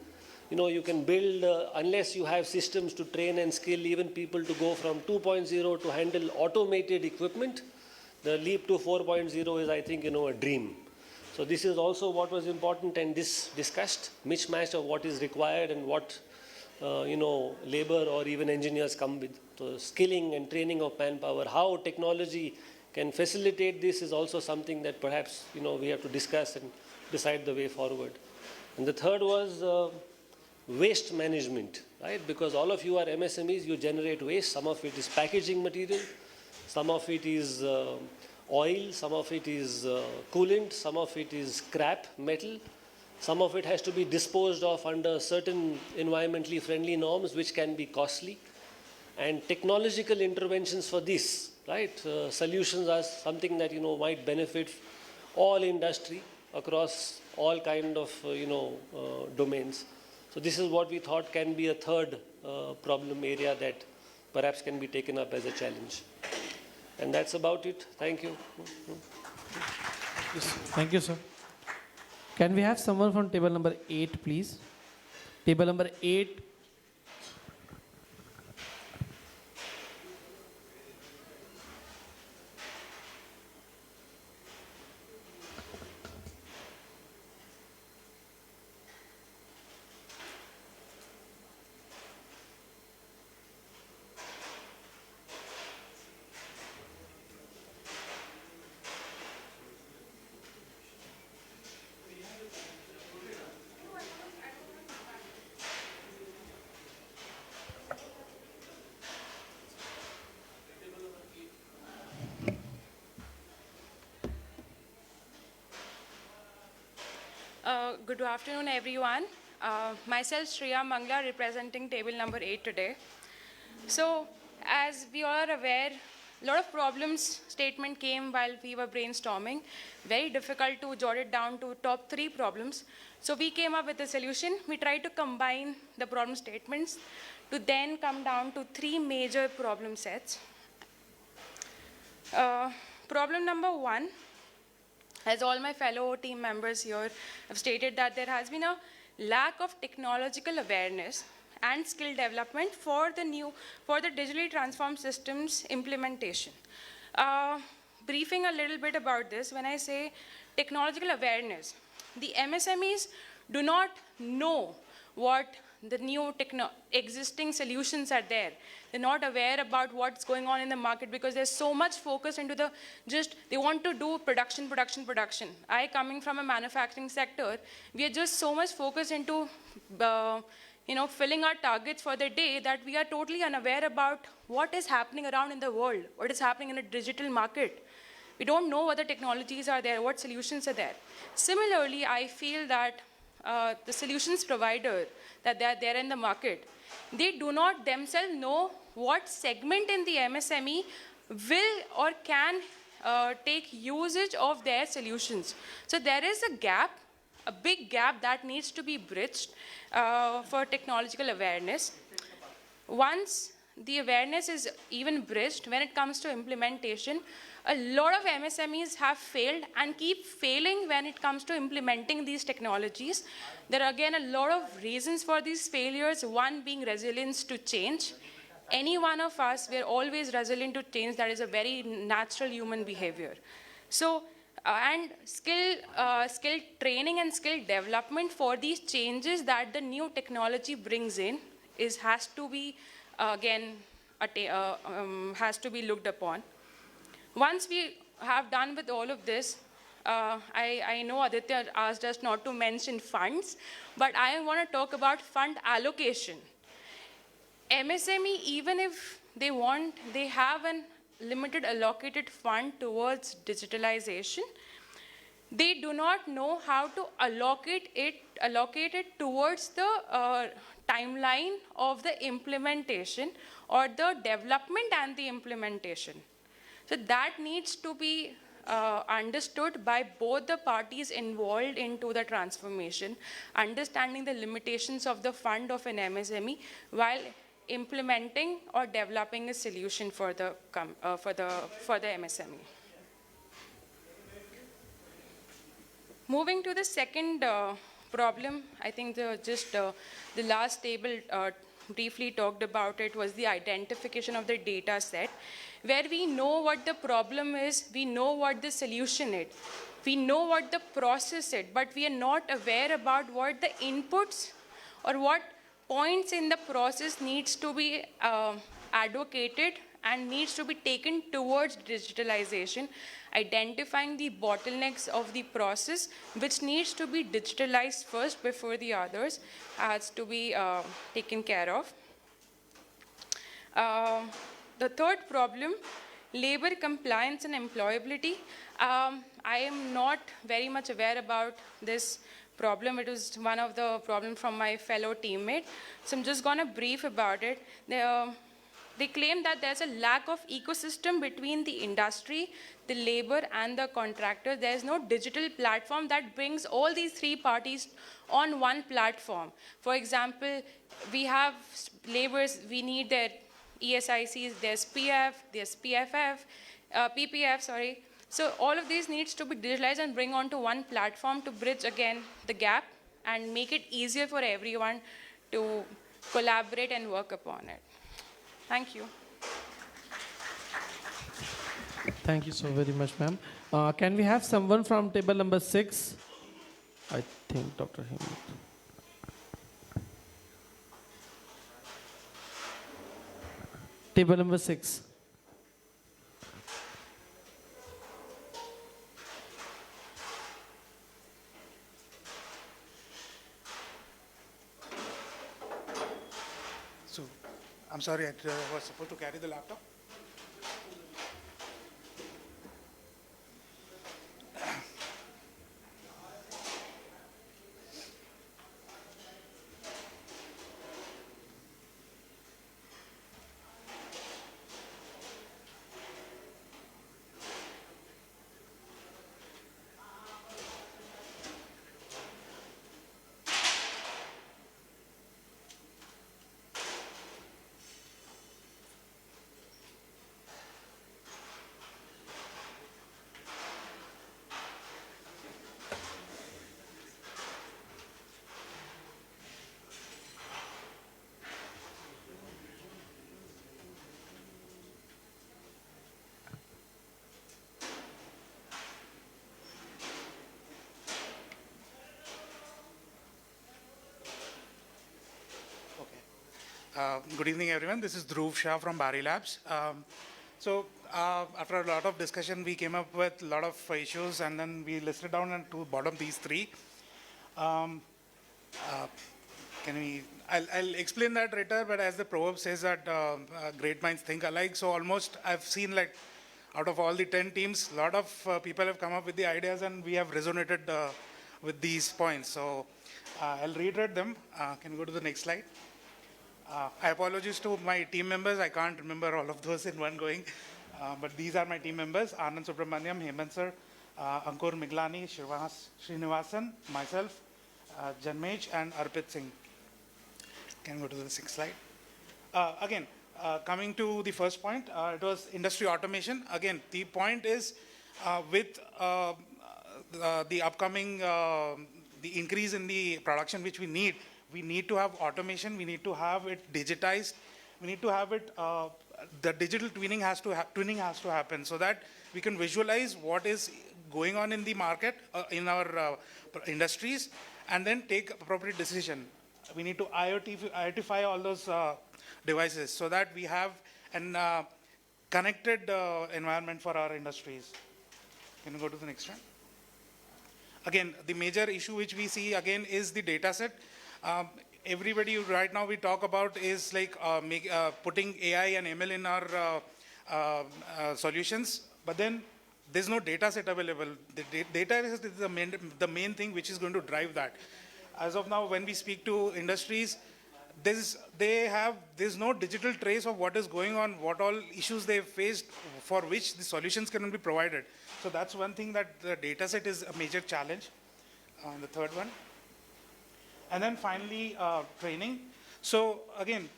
You can build, unless you have systems to train and skill even people to go from 2.0 to handle automated equipment, the leap to 4.0 is, I think, a dream. So this is also what was important, and this discussed, mismatch of what is required and what, labor or even engineers come with. So skilling and training of manpower, how technology can facilitate this is also something that perhaps, we have to discuss and decide the way forward. And the third was waste management, right? Because all of you are MSMEs, you generate waste. Some of it is packaging material, some of it is oil, some of it is coolant, some of it is scrap metal, some of it has to be disposed of under certain environmentally friendly norms, which can be costly. And technological interventions for this, right? Solutions are something that, might benefit all industry across all kind of, domains. So this is what we thought can be a third problem area that perhaps can be taken up as a challenge. And that's about it. Thank you. Yes, thank you, sir. Can we have someone from table number 8, please? Table number 8. Good afternoon, everyone. Myself, Shriya Mangla, representing table number 8 today. So, as we all are aware, a lot of problems statement came while we were brainstorming. Very difficult to jot it down to top 3 problems. So we came up with a solution. We tried to combine the problem statements to then come down to 3 major problem sets. Problem number 1, as all my fellow team members here have stated, that there has been a lack of technological awareness and skill development for the digitally transformed systems implementation. Briefing a little bit about this, when I say technological awareness, the MSMEs do not know what the new existing solutions are there. They're not aware about what's going on in the market because there's so much focus into they want to do production. I, coming from a manufacturing sector, we are just so much focused into, filling our targets for the day that we are totally unaware about what is happening around in the world, what is happening in a digital market. We don't know what the technologies are there, what solutions are there. Similarly, I feel that the solutions provider that they are there in the market, they do not themselves know what segment in the MSME will or can take usage of their solutions. So there is a gap a big gap that needs to be bridged for technological awareness. Once the awareness is even bridged, when it comes to implementation, a lot of MSMEs have failed and keep failing when it comes to implementing these technologies. There are again a lot of reasons for these failures, one being resilience to change. Any one of us, we're always resilient to change. That is a very natural human behavior. So, and skill training and skill development for these changes that the new technology brings in has to be, again, has to be looked upon. Once we have done with all of this, I know Aditya asked us not to mention funds, but I want to talk about fund allocation. MSME, even if they want, they have a limited allocated fund towards digitalization. They do not know how to allocate it towards the timeline of the implementation or the development and the implementation. So that needs to be understood by both the parties involved into the transformation, understanding the limitations of the fund of an MSME while implementing or developing a solution for the MSME. Moving to the second problem, I think the last table briefly talked about it, was the identification of the data set, where we know what the problem is, we know what the solution is, we know what the process is, but we are not aware about what the inputs or what points in the process needs to be advocated and needs to be taken towards digitalization, identifying the bottlenecks of the process, which needs to be digitalized first before the others has to be taken care of. The third problem, labor compliance and employability. I am not very much aware about this problem. It was one of the problems from my fellow teammate. So I'm just going to brief about it. They claim that there's a lack of ecosystem between the industry, the labor, and the contractor. There's no digital platform that brings all these three parties on one platform. For example, we have laborers, we need their ESICs, there's PF, there's PPF, sorry. So all of these needs to be digitalized and bring onto one platform to bridge, again, the gap and make it easier for everyone to collaborate and work upon it. Thank you. Thank you so very much, ma'am. Can we have someone from table number 6? I think Dr. Hemant. Table number 6. So, I'm sorry, I was supposed to carry the laptop. Good evening, everyone. This is Dhruv Shah from Bari Labs. After a lot of discussion, we came up with a lot of issues, and then we listed down to bottom these three. I'll explain that later, but as the proverb says that great minds think alike. So almost I've seen, like, out of all the 10 teams, a lot of people have come up with the ideas, and we have resonated with these points. So I'll reiterate them. Can you go to the next slide? I apologize to my team members. I can't remember all of those in one going, but these are my team members: Anand Subramaniam, Hemant sir, Ankur Miglani, Srinivasan, myself, Janmej, and Arpit Singh. Can go to the next slide. Again, coming to the first point, it was industry automation. Again, the point is with the upcoming, the increase in the production which we need to have automation, we need to have it digitized, we need to have it, the digital twinning has to happen so that we can visualize what is going on in the market, in our industries, and then take appropriate decision. We need to IoTify all those devices so that we have an connected environment for our industries. Can you go to the next one? Again, the major issue which we see again is the data set. Everybody right now we talk about is like putting AI and ML in our solutions, but then there's no data set available. The data is the main thing which is going to drive that. As of now, when we speak to industries, there's no digital trace of what is going on, what all issues they've faced, for which the solutions can be provided. So that's one thing, that the data set is a major challenge. The third one. And then finally, training. So again,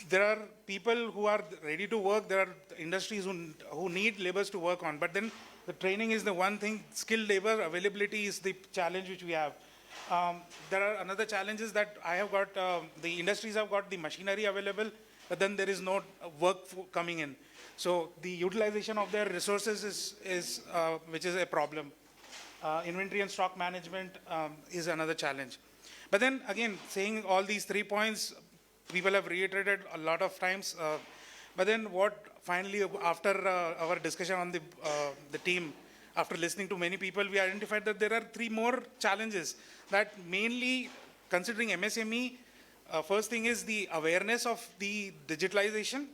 there are people who are ready to work, there are industries who need laborers to work on, but then the training is the one thing. Skilled labor availability is the challenge which we have. There are another challenges that I have got, the industries have got the machinery available, but then there is no work coming in. So the utilization of their resources is which is a problem. Inventory and stock management is another challenge. But then again, saying all these 3 points, people have reiterated a lot of times. But then what finally, after our discussion on the team, after listening to many people, we identified that there are 3 more challenges that mainly considering MSME, first thing is the awareness of the digitalization,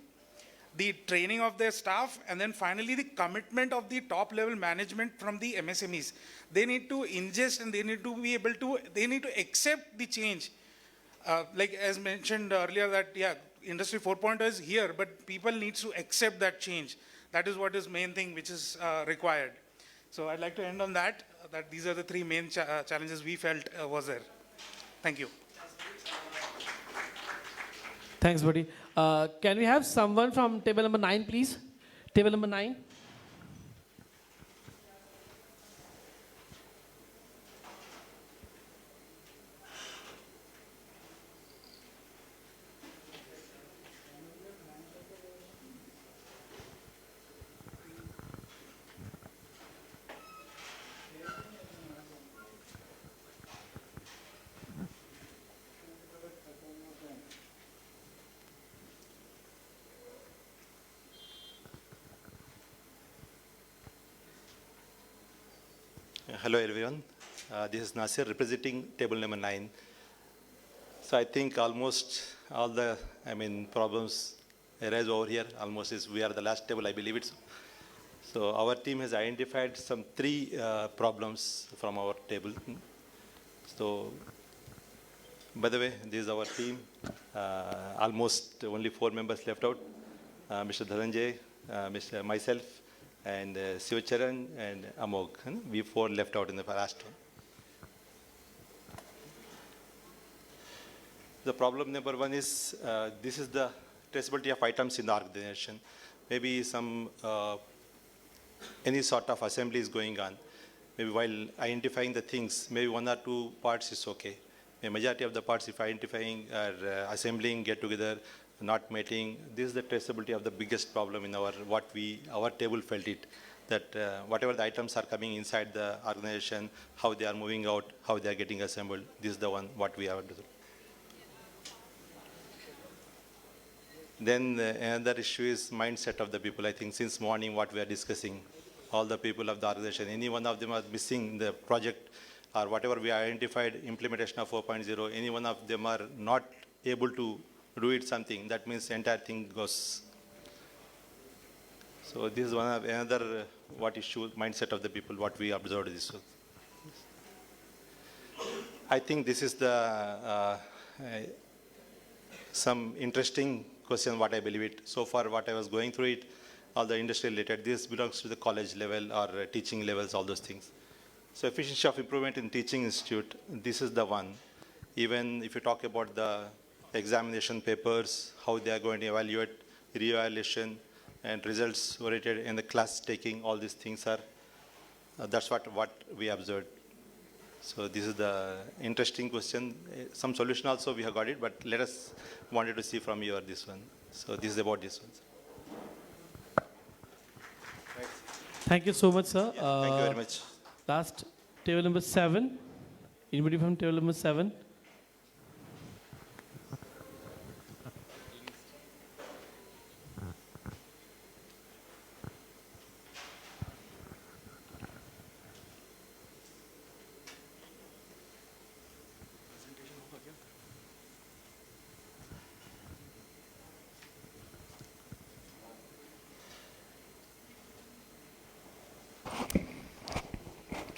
the training of their staff, and then finally the commitment of the top level management from the MSMEs. They need to ingest and they need to be able to, they need to accept the change. Like as mentioned earlier that, yeah, Industry 4.0 is here, but people need to accept that change. That is what is main thing which is required. So I'd like to end on that, that these are the 3 main challenges we felt was there. Thank you. Thanks, buddy. Can we have someone from table number 9, please? Table number 9. Hello everyone, this is Nasir representing table number 9. So I think almost all the, problems arise over here. Almost we are the last table, I believe it. So our team has identified some 3 problems from our table. So, by the way, this is our team. Almost only 4 members left out. Mr. Dhananjay, myself, and Sivacharan and Amog. We 4 left out in the last one. The problem number 1 is, this is the traceability of items in the organization. Maybe some, any sort of assembly is going on. Maybe while identifying the things, maybe 1 or 2 parts is okay. A majority of the parts, if identifying or assembling, get together, not mating, this is the traceability of the biggest problem in our table felt it, that whatever the items are coming inside the organization, how they are moving out, how they are getting assembled, this is the one what we have to do. Then another issue is mindset of the people. I think since morning what we are discussing, all the people of the organization, any one of them are missing in the project or whatever we identified, implementation of 4.0, any one of them are not able to do it something, that means the entire thing goes. So this is one of another what issue, mindset of the people, what we observed this. I think this is the some interesting question what I believe it. So far what I was going through it, all the industry related. This belongs to the college level or teaching levels, all those things. So efficiency of improvement in teaching institute, this is the one. Even if you talk about the examination papers, how they are going to evaluate, re-evaluation, and results oriented in the class taking, all these things are, that's what we observed. So this is the interesting question. Some solution also we have got it, but let us wanted to see from you this one. So this is about this one. Thank you so much, sir. Yeah, thank you very much. Last, table number 7. Anybody from table number 7?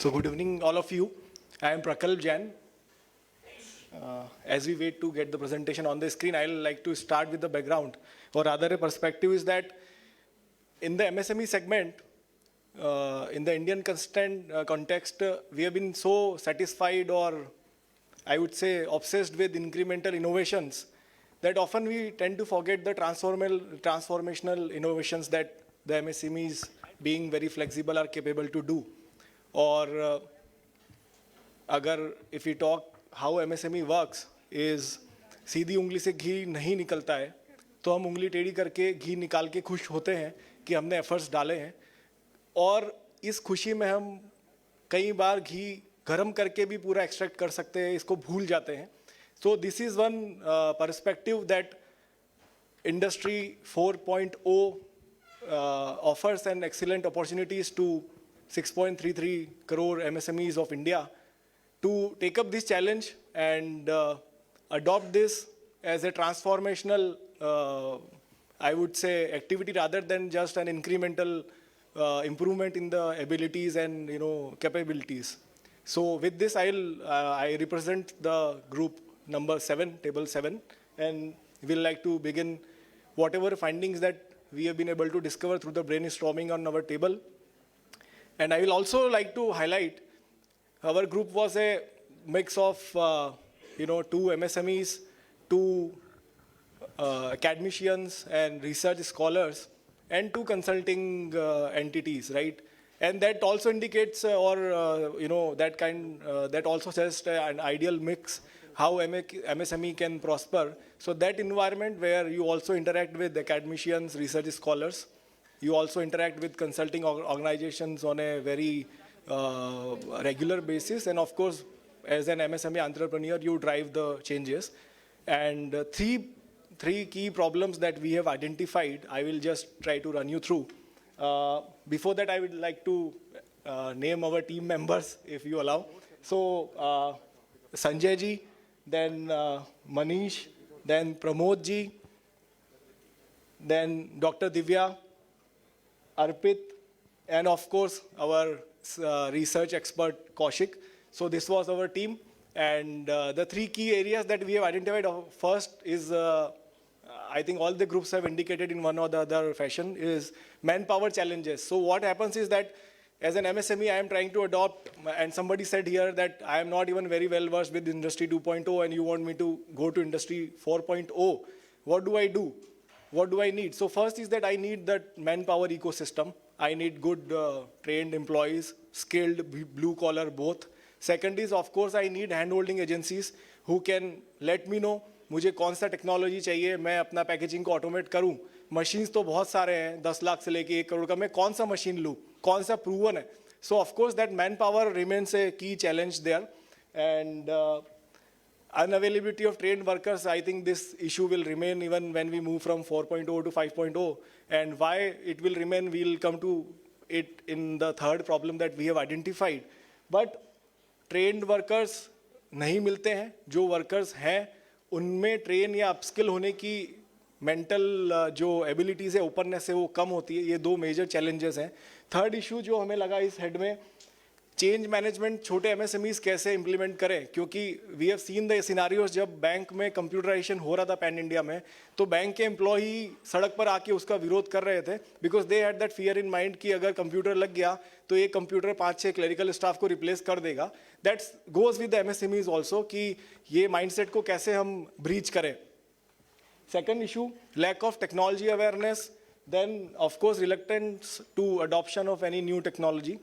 So good evening, all of you. I am Prakalp Jain. As we wait to get the presentation on the screen, I will like to start with the background, or rather a perspective is that in the MSME segment, in the Indian context, we have been so satisfied, or I would say obsessed with incremental innovations, that often we tend to forget the transformational innovations that the MSMEs, being very flexible, are capable to do. Or if we talk how MSME works is सीधी उंगली से घी नहीं निकलता है, तो हम उंगली टेढ़ी करके घी निकाल के खुश होते हैं कि हमने एफर्ट्स डाले हैं, और इस खुशी में हम कई बार घी गर्म करके भी पूरा एक्सट्रैक्ट कर सकते हैं, इसको भूल जाते हैं. So this is one perspective that Industry 4.0 offers an excellent opportunities to 6.33 crore MSMEs of India to take up this challenge and adopt this as a transformational, I would say, activity rather than just an incremental improvement in the abilities and capabilities. So with this, I represent the group number 7, table 7, and we'll like to begin whatever findings that we have been able to discover through the brainstorming on our table. And I will also like to highlight, our group was a mix of, 2 MSMEs, 2 academicians and research scholars, and 2 consulting entities, right? And that also indicates, that also says an ideal mix, how MSME can prosper. So that environment where you also interact with academicians, research scholars, you also interact with consulting organizations on a very regular basis. And of course, as an MSME entrepreneur, you drive the changes. And three key problems that we have identified, I will just try to run you through. Before that, I would like to name our team members, if you allow. So, Sanjay ji, then Manish, then Pramod ji, then Dr. Divya, Arpit, and of course, our research expert, Kaushik. So this was our team. And the 3 key areas that we have identified, first is, I think all the groups have indicated in one or the other fashion, is manpower challenges. So what happens is that as an MSME, I am trying to adopt, and somebody said here that I am not even very well versed with Industry 2.0 and you want me to go to Industry 4.0. What do I do? What do I need? So first is that I need that manpower ecosystem. I need good trained employees, skilled, blue collar, both. Second is, of course, I need hand-holding agencies who can let me know मुझे कौन सा technology चाहिए, मैं अपना packaging को automate करूं. Machines तो बहुत सारे हैं, 10 लाख से लेके 1 करोड़ का, मैं कौन सा मशीन लूं, कौन सा प्रूवन है. So of course that manpower remains a key challenge there. And unavailability of trained workers, I think this issue will remain even when we move from 4.0 to 5.0. And why it will remain, we'll come to it in the third problem that we have identified. But trained workers नहीं मिलते हैं. जो workers हैं, उनमें train या upskill होने की mental जो एबिलिटीज़ है, ओपननेस है, वो कम होती है. ये 2 मेजर चैलेंजेस हैं. थर्ड इशू जो हमें लगा इस हेड में, चेंज मैनेजमेंट छोटे MSMEs कैसे इम्प्लीमेंट करें, क्योंकि we have seen the scenarios जब बैंक में कंप्यूटराइजेशन हो रहा था पैन इंडिया में, तो बैंक के एम्प्लॉई सड़क पर आके उसका विरोध कर रहे थे, because they had that fear in mind कि अगर कंप्यूटर लग गया तो ये कंप्यूटर 5-6 क्लरिकल स्टाफ को रिप्लेस कर देगा. That's goes with the MSMEs also कि ये माइंडसेट को कैसे हम ब्रीच करें. Second issue, lack of technology awareness, then of course reluctance to adoption of any new technology.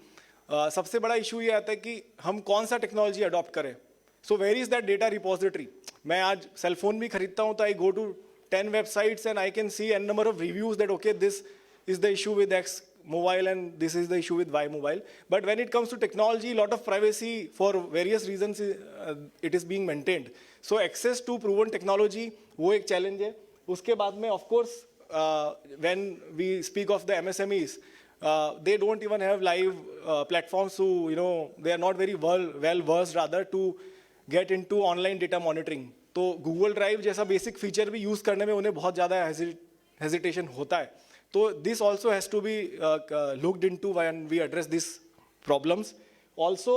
सबसे बड़ा इशू ये आता है कि हम कौन सा टेक्नोलॉजी अडॉप्ट करें. So where is that data repository. मैं आज सेल फोन भी खरीदता हूँ तो I go to 10 websites and I can see an number of reviews that okay this is the issue with X mobile and this is the issue with Y mobile. But when it comes to technology, lot of privacy for various reasons it is being maintained. So access to proven technology वो एक challenge है. उसके बाद में of course when we speak of the MSMEs, they don't even have live platforms to, they are not very well versed rather to get into online data monitoring. तो Google Drive जैसा basic feature भी use करने में उन्हें बहुत ज़्यादा hesitation होता है. So this also has to be looked into when we address these problems. Also,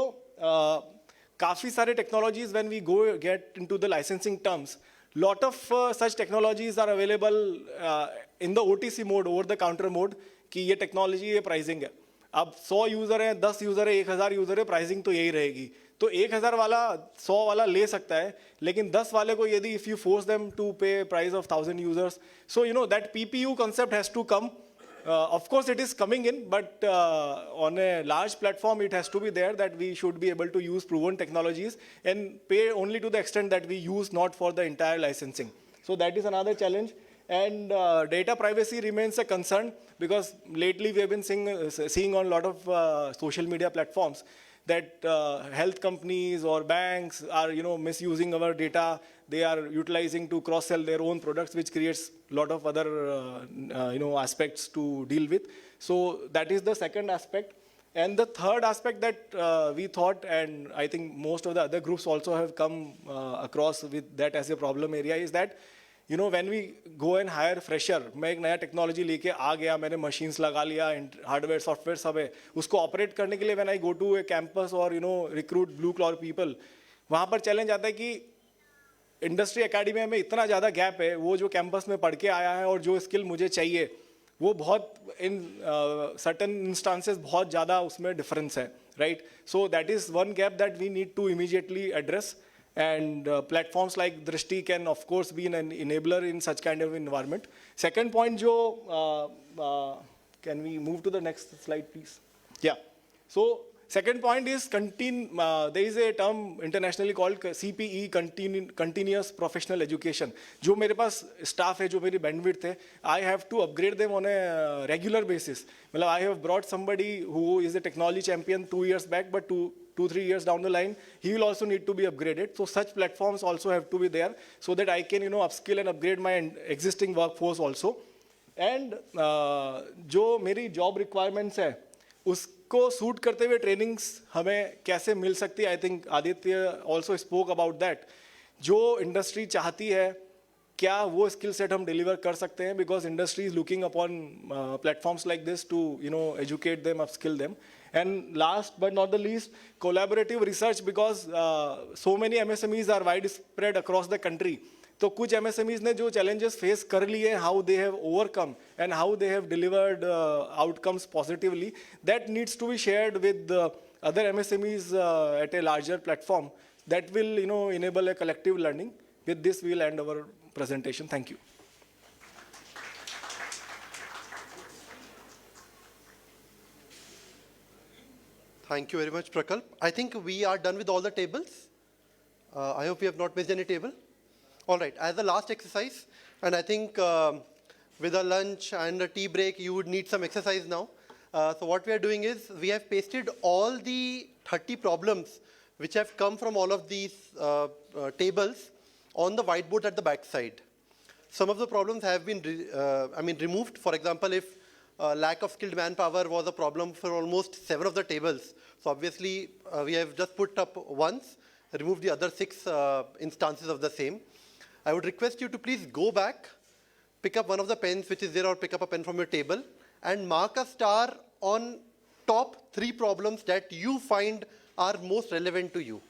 काफ़ी सारे technologies when we get into the licensing terms, lot of such technologies are available in the OTC mode, over the counter mode, कि ये technology ये pricing है. अब 100 user हैं, 10 user है, 1000 user है, प्राइसिंग तो यही रहेगी. तो 1000 वाला 100 वाला ले सकता है, लेकिन 10 वाले को यदि if you force them to pay price of 1000 users, so that PPU concept has to come. Of course it is coming in, but on a large platform it has to be there that we should be able to use proven technologies and pay only to the extent that we use, not for the entire licensing. So that is another challenge. And data privacy remains a concern, because lately we have been seeing on a lot of social media platforms that health companies or banks are misusing our data. They are utilizing to cross-sell their own products, which creates a lot of other aspects to deal with. So that is the second aspect. And the third aspect that we thought, and I think most of the other groups also have come across with that as a problem area, is that when we go and hire fresher, मैं एक नया technology लेके आ गया, मैंने machines लगा लिया, hardware software सब है, उसको ऑपरेट करने के लिए when I go to a campus or recruit blue collar people, वहाँ पर चैलेंज आता है कि इंडस्ट्री एकेडमी में इतना ज़्यादा गैप है, वो जो कैंपस में पढ़ के आया है और जो स्किल मुझे चाहिए वो बहुत इन सर्टन इंस्टांसेस बहुत ज़्यादा उसमें डिफरेंस है, right. So that is one gap that we need to immediately address. And platforms like DRISHTI can of course be an enabler in such kind of environment. Second point, can we move to the next slide please? Yeah. So second point is there is a term internationally called CPE, continuous professional education. जो मेरे पास staff है, जो मेरी bandwidth है, I have to upgrade them on a regular basis. मतलब I have brought somebody who is a technology champion 2 years back, but 2-3 years down the line, he will also need to be upgraded. So such platforms also have to be there so that I can upskill and upgrade my existing workforce also. And जो मेरी job requirements है उसको suit करते हुए trainings हमें कैसे मिल सकती है. I think Aditya also spoke about that. जो इंडस्ट्री चाहती है क्या वो स्किल सेट हम डिलीवर कर सकते हैं, because industry is looking upon platforms like this to educate them, upskill them. And last but not the least, collaborative research, because so many MSMEs are widespread across the country. तो कुछ MSMEs ने जो challenges face कर लिए, how they have overcome and how they have delivered outcomes positively, that needs to be shared with other MSMEs at a larger platform. That will enable a collective learning. With this, we will end our presentation. Thank you. Thank you very much, Prakalp. I think we are done with all the tables. I hope we have not missed any table. All right, as the last exercise, and I think with a lunch and a tea break, you would need some exercise now. So what we are doing is we have pasted all the 30 problems which have come from all of these tables on the whiteboard at the back side. Some of the problems have been removed. For example, if lack of skilled manpower was a problem for almost 7 of the tables. So obviously, we have just put up once, removed the other 6 instances of the same. I would request you to please go back, pick up one of the pens which is there, or pick up a pen from your table, and mark a star on top 3 problems that you find are most relevant to you.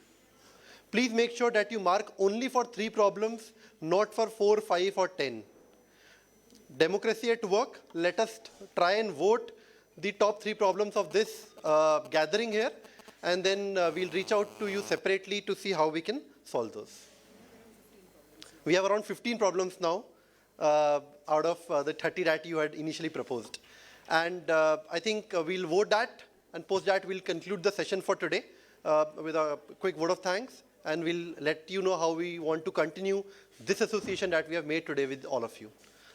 Please make sure that you mark only for 3 problems, not for 4, 5 or 10. Democracy at work, let us try and vote the top 3 problems of this gathering here, and then we'll reach out to you separately to see how we can solve those. We have around 15 problems now out of the 30 that you had initially proposed. And I think we'll vote that, and post that we'll conclude the session for today with a quick vote of thanks, and we'll let you know how we want to continue this association that we have made today with all of you.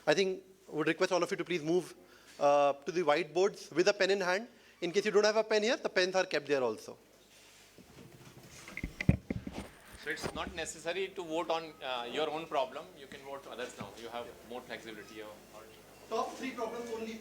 I think I would request all of you to please move to the whiteboards with a pen in hand. In case you don't have a pen here, the pens are kept there also. So it's not necessary to vote on your own problem. You can vote others now. You have more flexibility. Top 3 problems only.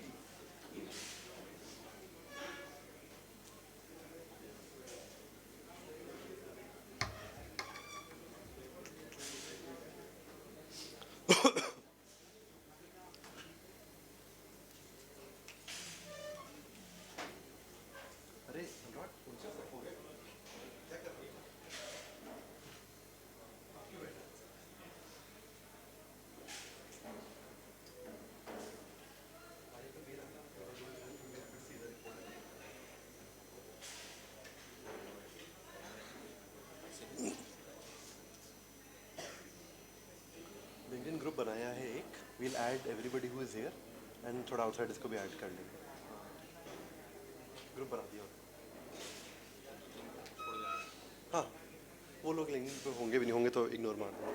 LinkedIn group बनाया है एक, we'll add everybody who is here and थोड़ा outside इसको भी add कर लेंगे. Group बना दिया. हाँ, वो लोग LinkedIn पे होंगे भी नहीं होंगे तो ignore मार दो.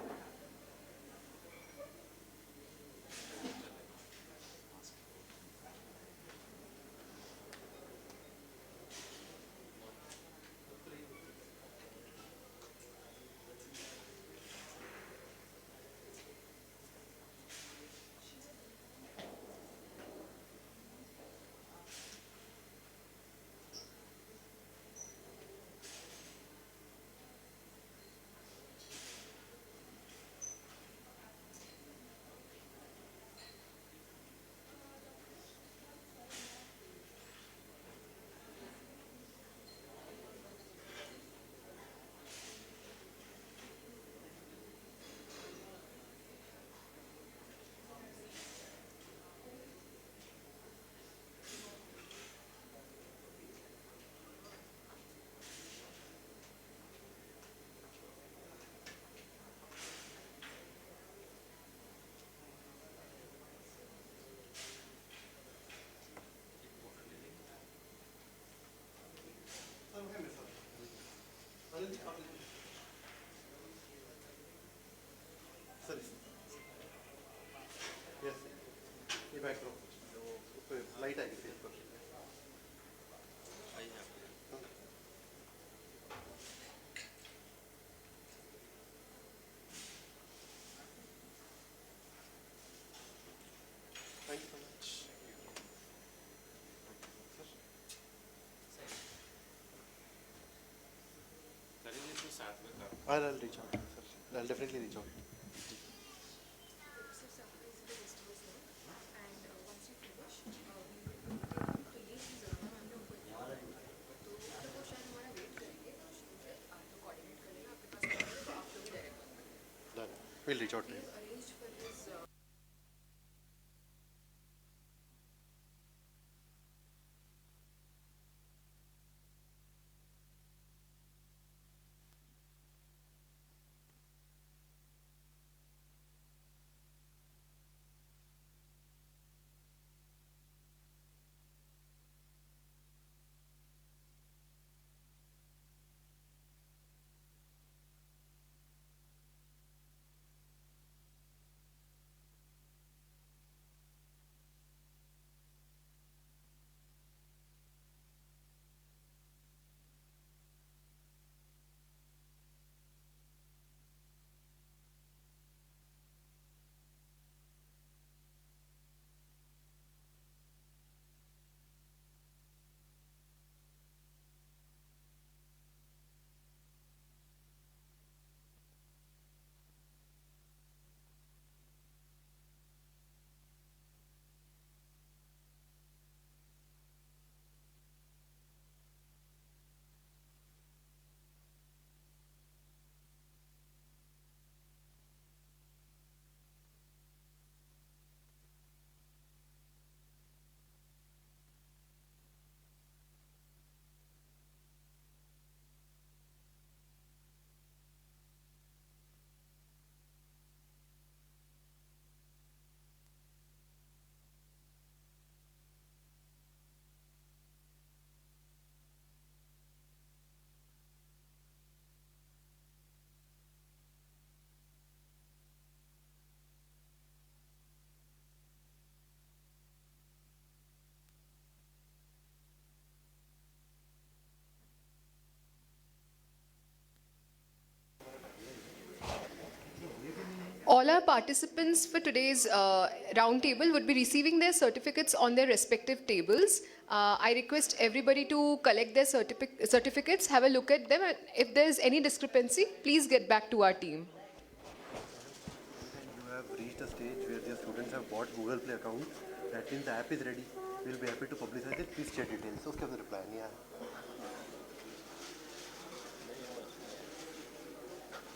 ये बैक ड्रॉप पे लाइट आएगी फेस पर. Thank you so much. I'll reach out, sir. I'll definitely reach out. We'll reach out to you. all our participants for today's roundtable would be receiving their certificates on their respective tables. I request everybody to collect their certificates, have a look at them, and if there is any discrepancy, please get back to our team. You have reached a stage where the students have bought Google Play account. That means the app is ready. We'll be happy to publicize it. Please share details. So, उसके बाद reply नहीं आया.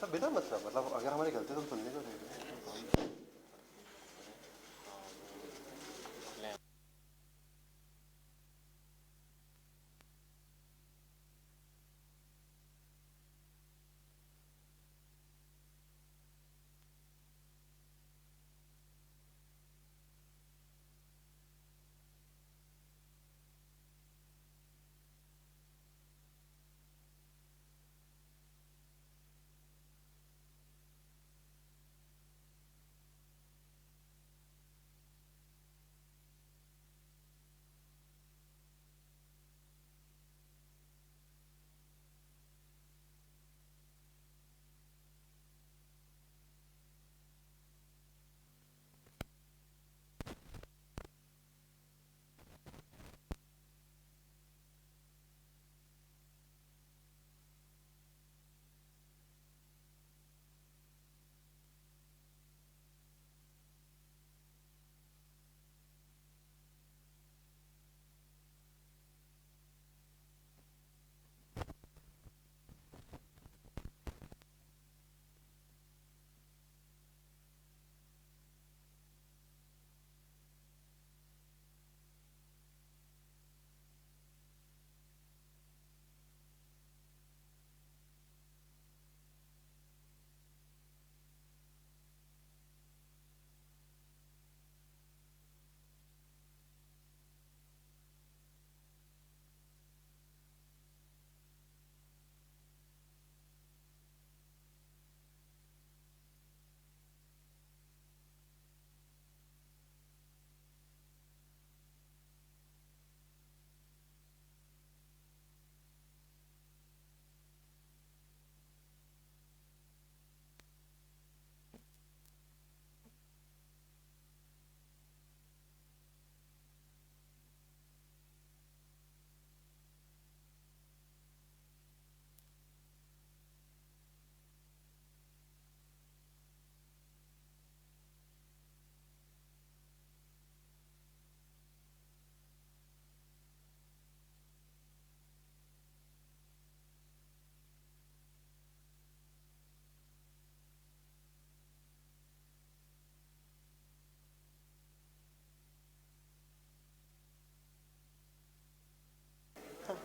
सब बिना मतलब अगर हमारी गलती है तो सुनने को नहीं.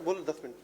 बोलो 10 मिनट.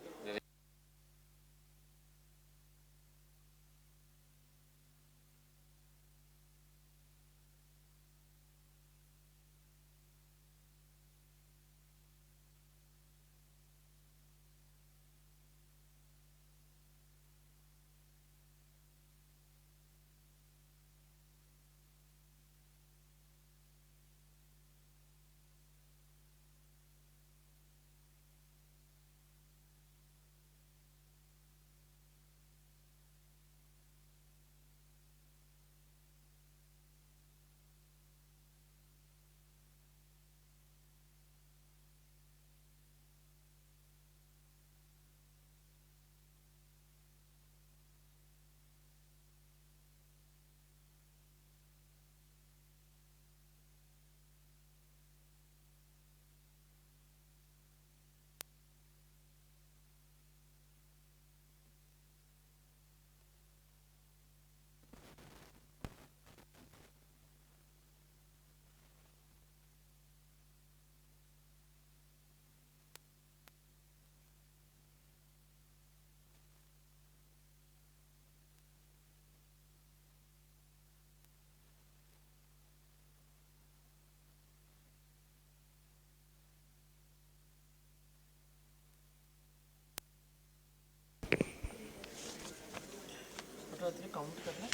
काउंट करना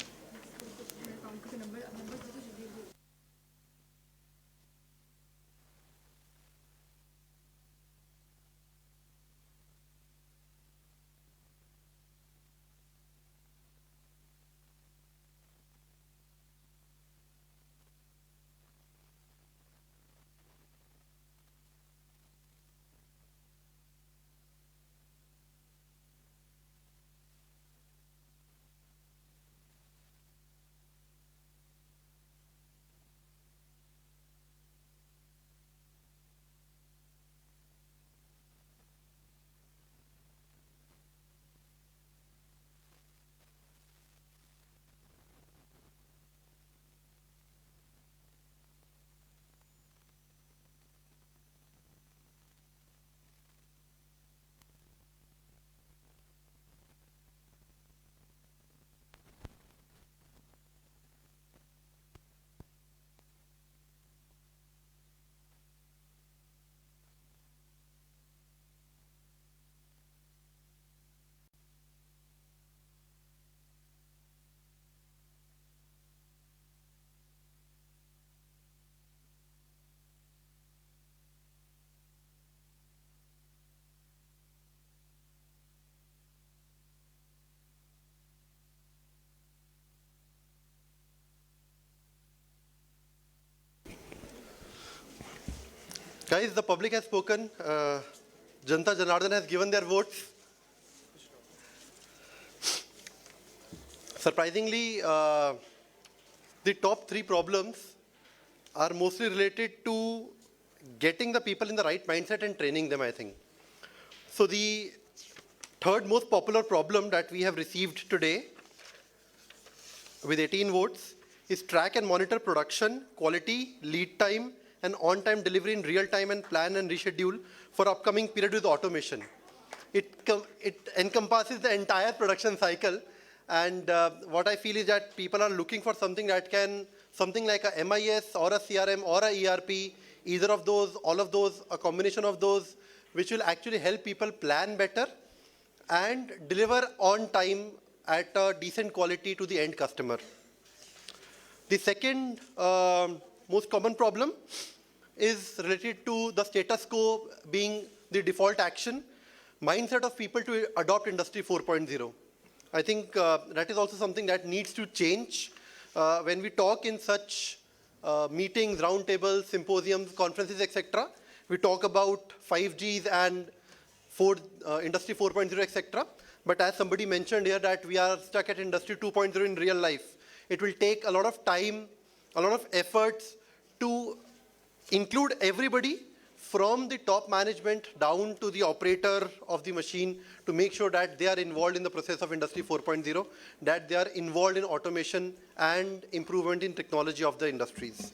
Guys, the public has spoken. Janta Janardhan has given their votes. Surprisingly, the top three problems are mostly related to getting the people in the right mindset and training them, I think. So the third most popular problem that we have received today with 18 votes is track and monitor production, quality, lead time, and on-time delivery in real time and plan and reschedule for upcoming period with automation. It encompasses the entire production cycle, and what I feel is that people are looking for something that can, something like a MIS or a CRM or a ERP, either of those, all of those, a combination of those, which will actually help people plan better and deliver on time at a decent quality to the end customer. The second most common problem is related to the status quo being the default action, mindset of people to adopt Industry 4.0. I think that is also something that needs to change. When we talk in such meetings, roundtables, symposiums, conferences, etc., we talk about 5Gs and Industry 4.0, etc. But as somebody mentioned here that we are stuck at Industry 2.0 in real life. It will take a lot of time, a lot of efforts to include everybody from the top management down to the operator of the machine to make sure that they are involved in the process of Industry 4.0, that they are involved in automation and improvement in technology of the industries.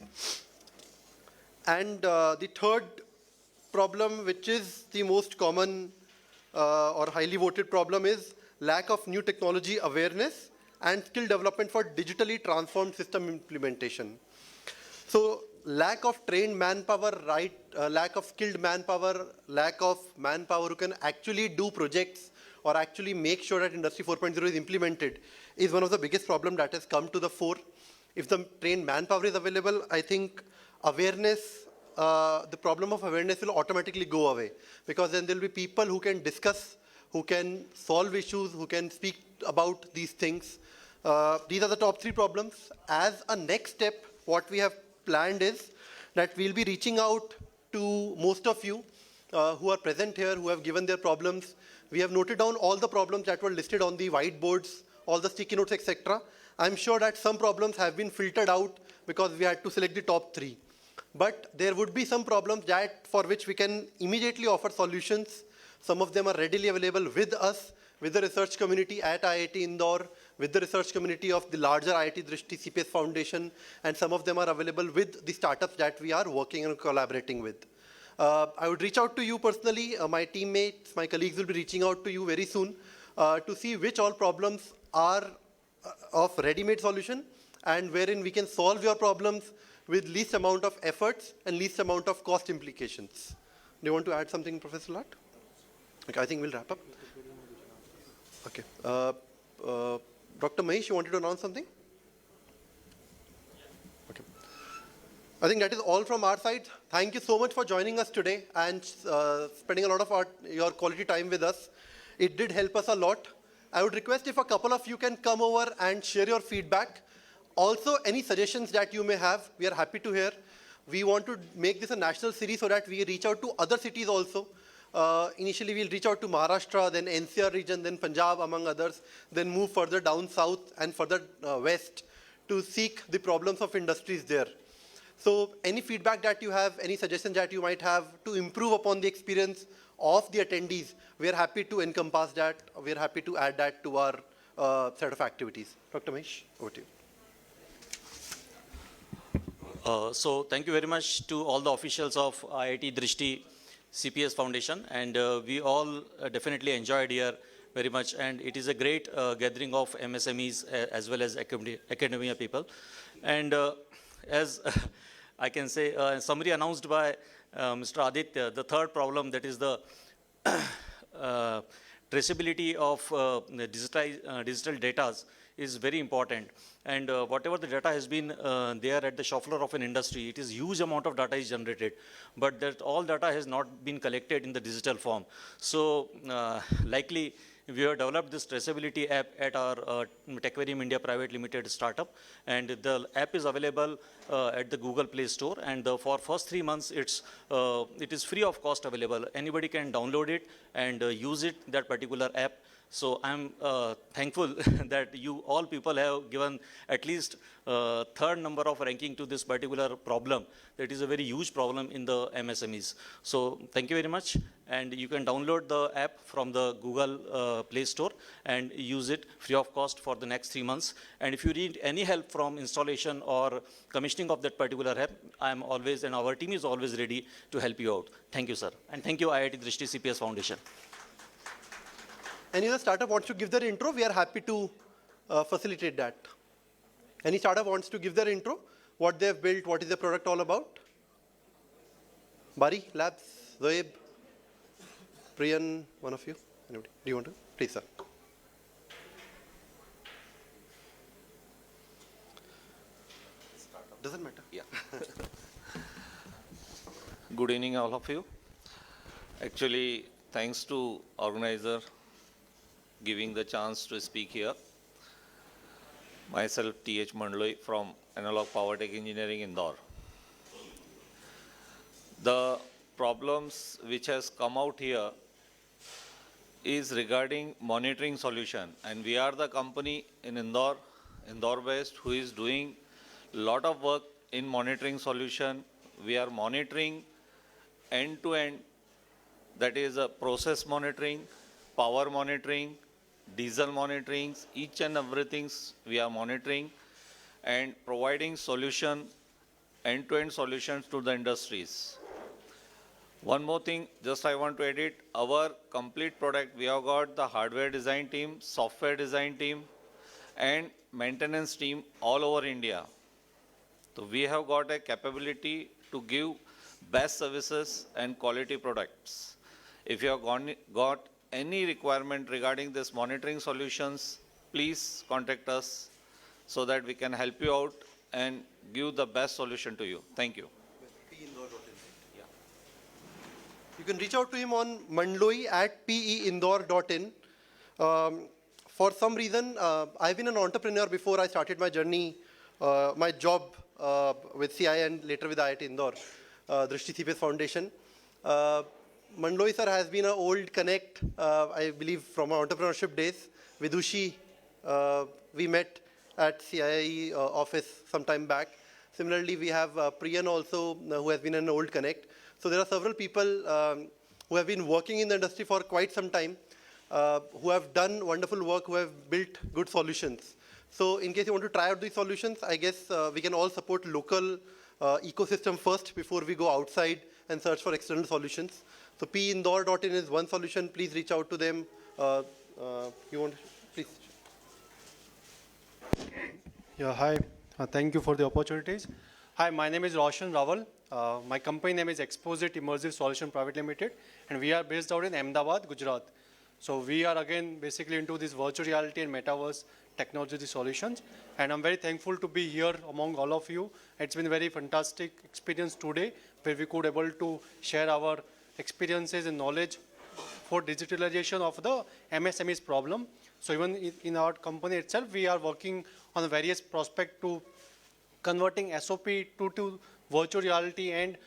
And the third problem, which is the most common or highly voted problem, is lack of new technology awareness and skill development for digitally transformed system implementation. So lack of trained manpower, lack of skilled manpower, lack of manpower who can actually do projects or actually make sure that Industry 4.0 is implemented is one of the biggest problems that has come to the fore. If the trained manpower is available, I think awareness, the problem of awareness will automatically go away, because then there will be people who can discuss, who can solve issues, who can speak about these things. These are the top three problems. As a next step, what we have planned is that we'll be reaching out to most of you who are present here, who have given their problems. We have noted down all the problems that were listed on the whiteboards, all the sticky notes, etc. I'm sure that some problems have been filtered out because we had to select the top three. But there would be some problems that for which we can immediately offer solutions. Some of them are readily available with us, with the research community at IIT Indore, with the research community of the larger IIT DRISHTI CPS Foundation, and some of them are available with the startups that we are working and collaborating with. I would reach out to you personally. My teammates, my colleagues will be reaching out to you very soon to see which all problems are of ready-made solution and wherein we can solve your problems with least amount of efforts and least amount of cost implications. Do you want to add something, Professor Lat? Okay, I think we'll wrap up. Okay. Dr. Mahesh, you wanted to announce something? Okay. I think that is all from our side. Thank you so much for joining us today and spending a lot of your quality time with us. It did help us a lot. I would request if a couple of you can come over and share your feedback. Also, any suggestions that you may have, we are happy to hear. We want to make this a national series so that we reach out to other cities also. Initially, we'll reach out to Maharashtra, then NCR region, then Punjab, among others, then move further down south and further west to seek the problems of industries there. So any feedback that you have, any suggestions that you might have to improve upon the experience of the attendees, we are happy to encompass that. We are happy to add that to our set of activities. Dr. Mahesh, over to you. So thank you very much to all the officials of IIT DRISHTI CPS Foundation, and we all definitely enjoyed here very much, and it is a great gathering of MSMEs as well as academia people. And as I can say, summary announced by Mr. Aditya, the third problem, that is the traceability of digital data, is very important. And whatever the data has been there at the shop floor of an industry, it is huge amount of data is generated, but that all data has not been collected in the digital form. So likely we have developed this traceability app at our Techvarium India Private Limited startup, and the app is available at the Google Play Store, and for first 3 months it is free of cost available. Anybody can download it and use it, that particular app. So I'm thankful that you all people have given at least third number of ranking to this particular problem. That is a very huge problem in the MSMEs. So thank you very much. And you can download the app from the Google Play Store and use it free of cost for the next 3 months. And if you need any help from installation or commissioning of that particular app, I'm always, and our team is always ready to help you out. Thank you, sir. And thank you, IIT DRISHTI CPS Foundation. Any other startup wants to give their intro? We are happy to facilitate that. Any startup wants to give their intro? What they have built, what is the product all about? Bari, Labs, Zoeb, Priyan, one of you? Anybody? Do you want to? Please, sir. Doesn't matter. Yeah. Good evening, all of you. Actually, thanks to organizer giving the chance to speak here. Myself, T.H. Mandloi from Analog Power Tech Engineering, Indore. The problems which has come out here is regarding monitoring solution, and we are the company in Indore based, who is doing a lot of work in monitoring solution. We are monitoring end-to-end, that is a process monitoring, power monitoring, diesel monitoring, each and everything we are monitoring and providing solution, end-to-end solutions to the industries. One more thing, just I want to edit, our complete product, we have got the hardware design team, software design team, and maintenance team all over India. So we have got a capability to give best services and quality products. If you have got any requirement regarding this monitoring solutions, please contact us so that we can help you out and give the best solution to you. Thank you. You can reach out to him on mandloi@peindore.in. For some reason, I've been an entrepreneur before I started my journey, my job with CI and later with IIT Indore, DRISHTI CPS Foundation. Mandloi sir has been an old connect, I believe, from our entrepreneurship days. Vidushi, we met at CII office some time back. Similarly, we have Priyan also, who has been an old connect. So there are several people who have been working in the industry for quite some time, who have done wonderful work, who have built good solutions. So in case you want to try out these solutions, I guess we can all support local ecosystem first before we go outside and search for external solutions. So peindore.in is one solution. Please reach out to them. You want to, please. Yeah, hi. Thank you for the opportunities. Hi, my name is Roshan Rawal. My company name is Exposit Immersive Solution Private Limited, and we are based out in Ahmedabad, Gujarat. So we are again basically into this virtual reality and metaverse technology solutions. And I'm very thankful to be here among all of you. It's been a very fantastic experience today where we could able to share our experiences and knowledge for digitalization of the MSME's problem. So even in our company itself, we are working on various prospects to converting SOP to virtual reality and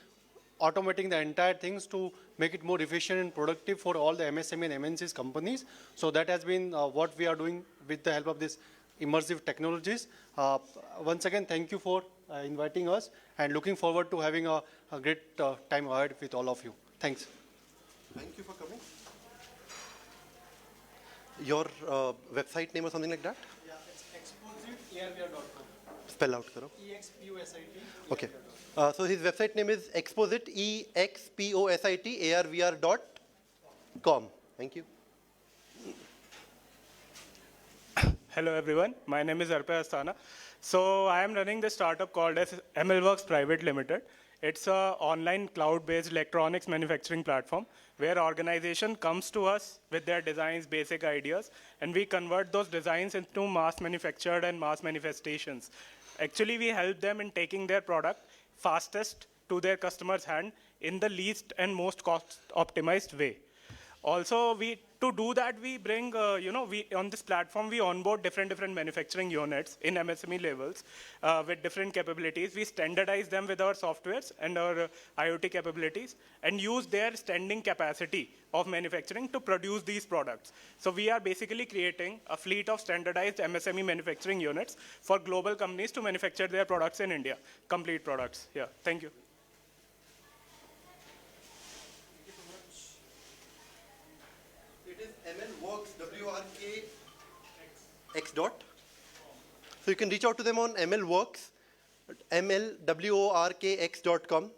automating the entire things to make it more efficient and productive for all the MSME and MNCs companies. So that has been what we are doing with the help of these immersive technologies. Once again, thank you for inviting us and looking forward to having a great time ahead with all of you. Thanks. Thank you for coming. Your website name or something like that? Yeah, it's exposit.com. Spell out, karo. EXPOSIT. Okay. So his website name is Exposit, EXPOSIT.ARVR.com. Thank you. Hello everyone, my name is Arpay Astana. So I am running the startup called as MLworks Private Limited. It's an online cloud-based electronics manufacturing platform where organization comes to us with their designs, basic ideas, and we convert those designs into mass manufactured and mass manifestations. Actually, we help them in taking their product fastest to their customer's hand in the least and most cost optimized way. Also, to do that, we bring, we on this platform, we onboard different manufacturing units in MSME levels with different capabilities. We standardize them with our softwares and our IoT capabilities and use their standing capacity of manufacturing to produce these products. So we are basically creating a fleet of standardized MSME manufacturing units for global companies to manufacture their products in India, complete products. Yeah, thank you. MLWorks, WRKX dot. So you can reach out to them on MLWorks, MLWORKX.com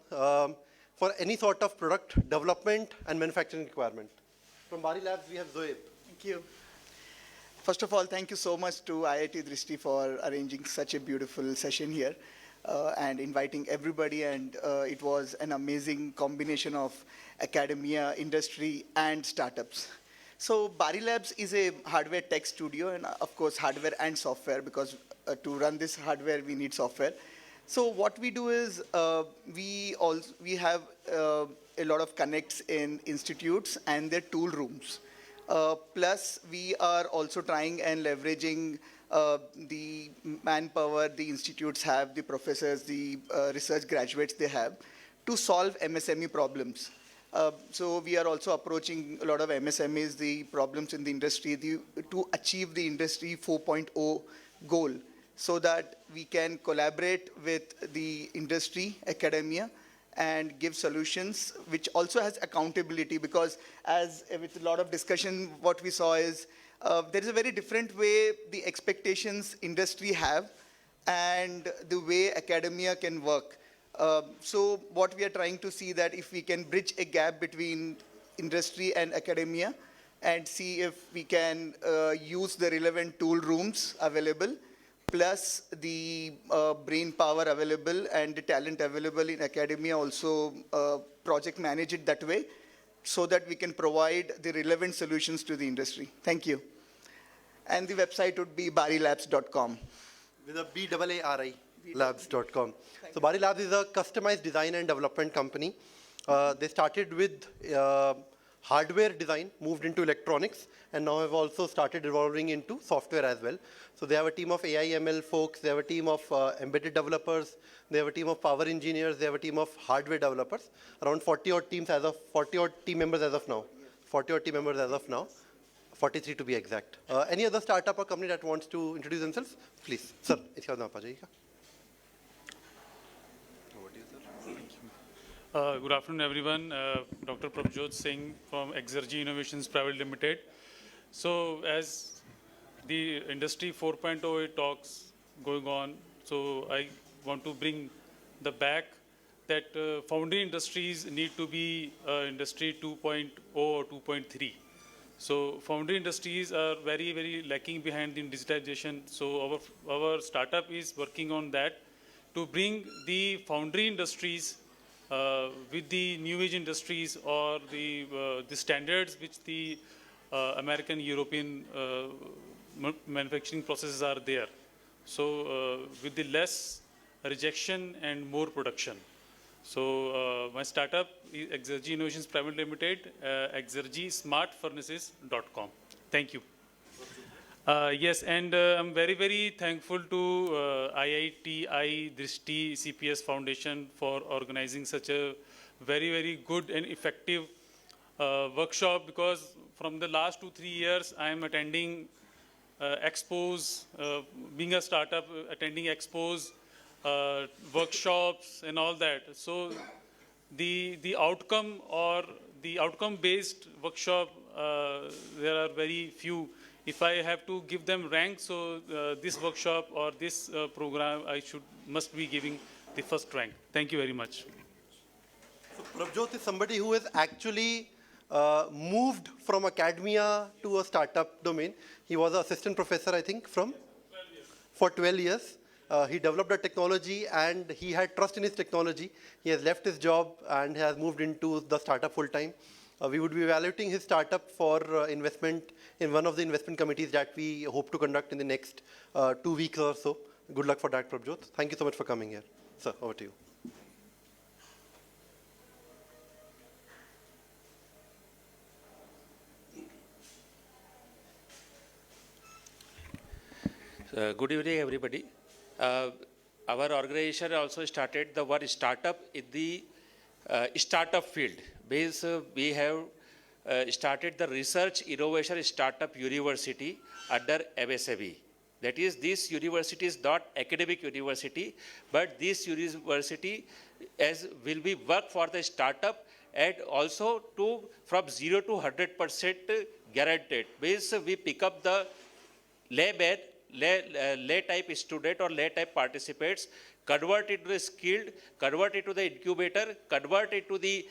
for any sort of product development and manufacturing requirement. From Bari Labs, we have Zoeb. Thank you. First of all, thank you so much to IIT DRISHTI for arranging such a beautiful session here and inviting everybody. And it was an amazing combination of academia, industry, and startups. So Bari Labs is a hardware tech studio, and of course hardware and software, because to run this hardware we need software. So what we do is we have a lot of connects in institutes and their tool rooms. Plus we are also trying and leveraging the manpower the institutes have, the professors, the research graduates they have, to solve MSME problems. So we are also approaching a lot of MSMEs, the problems in the industry, to achieve the Industry 4.0 goal, so that we can collaborate with the industry, academia, and give solutions, which also has accountability, because as with a lot of discussion, what we saw is there is a very different way the expectations industry have and the way academia can work. So what we are trying to see that if we can bridge a gap between industry and academia and see if we can use the relevant tool rooms available, plus the brain power available and the talent available in academia, also project manage it that way, so that we can provide the relevant solutions to the industry. Thank you. And the website would be barilabs.com. With a BAARI. Labs.com. So Bari Labs is a customized design and development company. They started with hardware design, moved into electronics, and now have also started evolving into software as well. So they have a team of AI, ML folks, they have a team of embedded developers, they have a team of power engineers, they have a team of hardware developers. Around 40 odd team members as of now. 40 odd team members as of now. 43 to be exact. Any other startup or company that wants to introduce themselves? Please. Sir, इसका नाम आ जाइएगा. Good afternoon, everyone. Dr. Prabhjot Singh from Exergy Innovations Private Limited. So as the Industry 4.0 talks going on, so I want to bring the back that foundry industries need to be Industry 2.0 or 2.3. So foundry industries are very, very lacking behind in digitization. So our startup is working on that to bring the foundry industries with the new age industries or the standards which the American, European manufacturing processes are there. So with the less rejection and more production. So my startup is Exergy Innovations Private Limited, exergysmartfurnaces.com. Thank you. Yes, and I'm very, very thankful to IITI DRISHTI CPS Foundation for organizing such a very, very good and effective workshop, because from the last 2-3 years, I am attending expos, being a startup, attending expos, workshops and all that. So the outcome or the outcome-based workshop, there are very few. If I have to give them rank, so this workshop or this program, I must be giving the first rank. Thank you very much. So Prabhjot is somebody who has actually moved from academia to a startup domain. He was an assistant professor, I think, for 12 years. He developed a technology and he had trust in his technology. He has left his job and has moved into the startup full time. We would be evaluating his startup for investment in one of the investment committees that we hope to conduct in the next 2 weeks or so. Good luck for that, Prabhjot. Thank you so much for coming here. Sir, over to you. Good evening, everybody. Our organization also started the word startup in the startup field. We have started the Research Innovation Startup University under MSME. That is, this university is not academic university, but this university will be work for the startup and also from 0 to 100% guaranteed. Means we pick up the lay type student or lay type participants, convert it to the skilled, convert it to the incubator, convert it to the,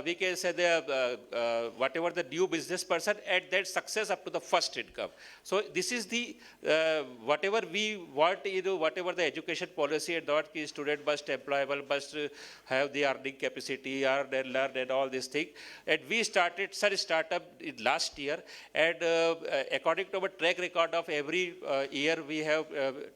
we can say the, whatever the new business person, and then success up to the first income. So this is the, whatever we want, whatever the education policy and not key student must employable, must have the earning capacity, earn and learn and all these things. And we started such startup in last year, and according to our track record of every year, we have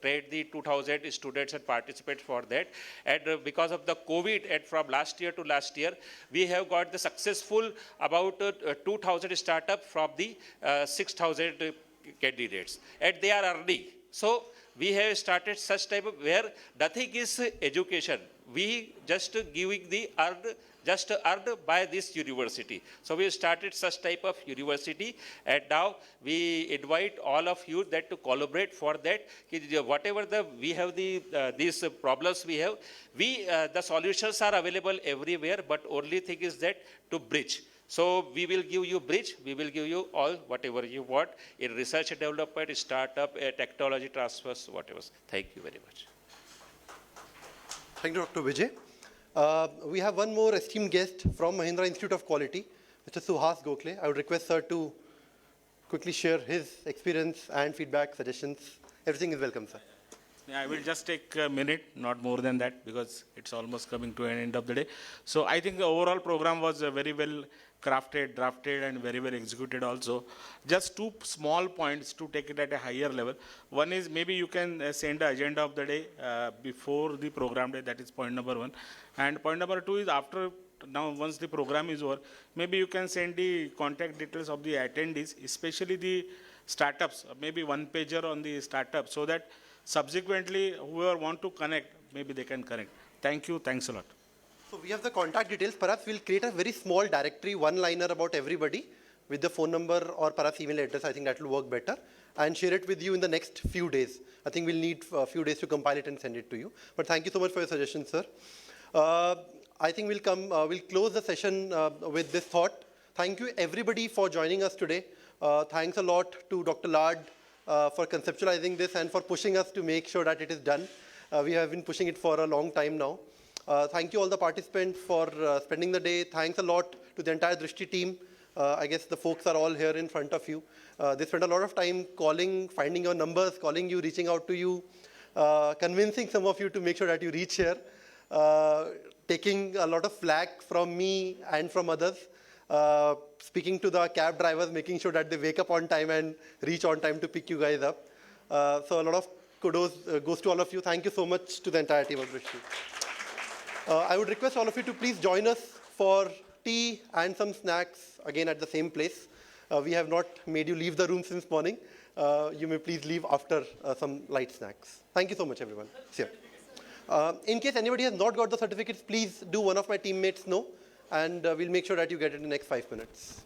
trained the 2,000 students and participants for that. And because of the COVID, and from last year to last year, we have got the successful about 2,000 startup from the 6,000 candidates, and they are earning. So we have started such type of where nothing is education. We just giving the earned by this university. So we started such type of university, and now we invite all of you that to collaborate for that. Whatever we have these problems we have, the solutions are available everywhere, but only thing is that to bridge. So we will give you bridge, we will give you all whatever you want in research and development, startup, technology transfers, whatever. Thank you very much. Thank you, Dr. Vijay. We have one more esteemed guest from Mahindra Institute of Quality, Mr. Suhas Gokhale. I would request sir to quickly share his experience and feedback, suggestions. Everything is welcome, sir. Yeah, I will just take a minute, not more than that, because it's almost coming to an end of the day. So I think the overall program was very well crafted, drafted, and very well executed also. Just two small points to take it at a higher level. One is maybe you can send the agenda of the day before the program day. That is point number one. And point number two is after, now once the program is over, maybe you can send the contact details of the attendees, especially the startups, maybe one pager on the startup, so that subsequently whoever want to connect, maybe they can connect. Thank you. Thanks a lot. So we have the contact details. Perhaps we'll create a very small directory, one-liner about everybody with the phone number or perhaps email address. I think that will work better, and share it with you in the next few days. I think we'll need a few days to compile it and send it to you. But thank you so much for your suggestion, sir. I think we'll close the session with this thought. Thank you everybody for joining us today. Thanks a lot to Dr. Lad for conceptualizing this and for pushing us to make sure that it is done. We have been pushing it for a long time now. Thank you all the participants for spending the day. Thanks a lot to the entire DRISHTI team. I guess the folks are all here in front of you. They spent a lot of time calling, finding your numbers, calling you, reaching out to you, convincing some of you to make sure that you reach here, taking a lot of flack from me and from others, speaking to the cab drivers, making sure that they wake up on time and reach on time to pick you guys up. So a lot of kudos goes to all of you. Thank you so much to the entire team of DRISHTI. I would request all of you to please join us for tea and some snacks again at the same place. We have not made you leave the room since morning. You may please leave after some light snacks. Thank you so much, everyone. See you. In case anybody has not got the certificates, please do one of my teammates know, and we'll make sure that you get it in the next 5 minutes.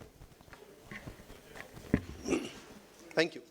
Thank you.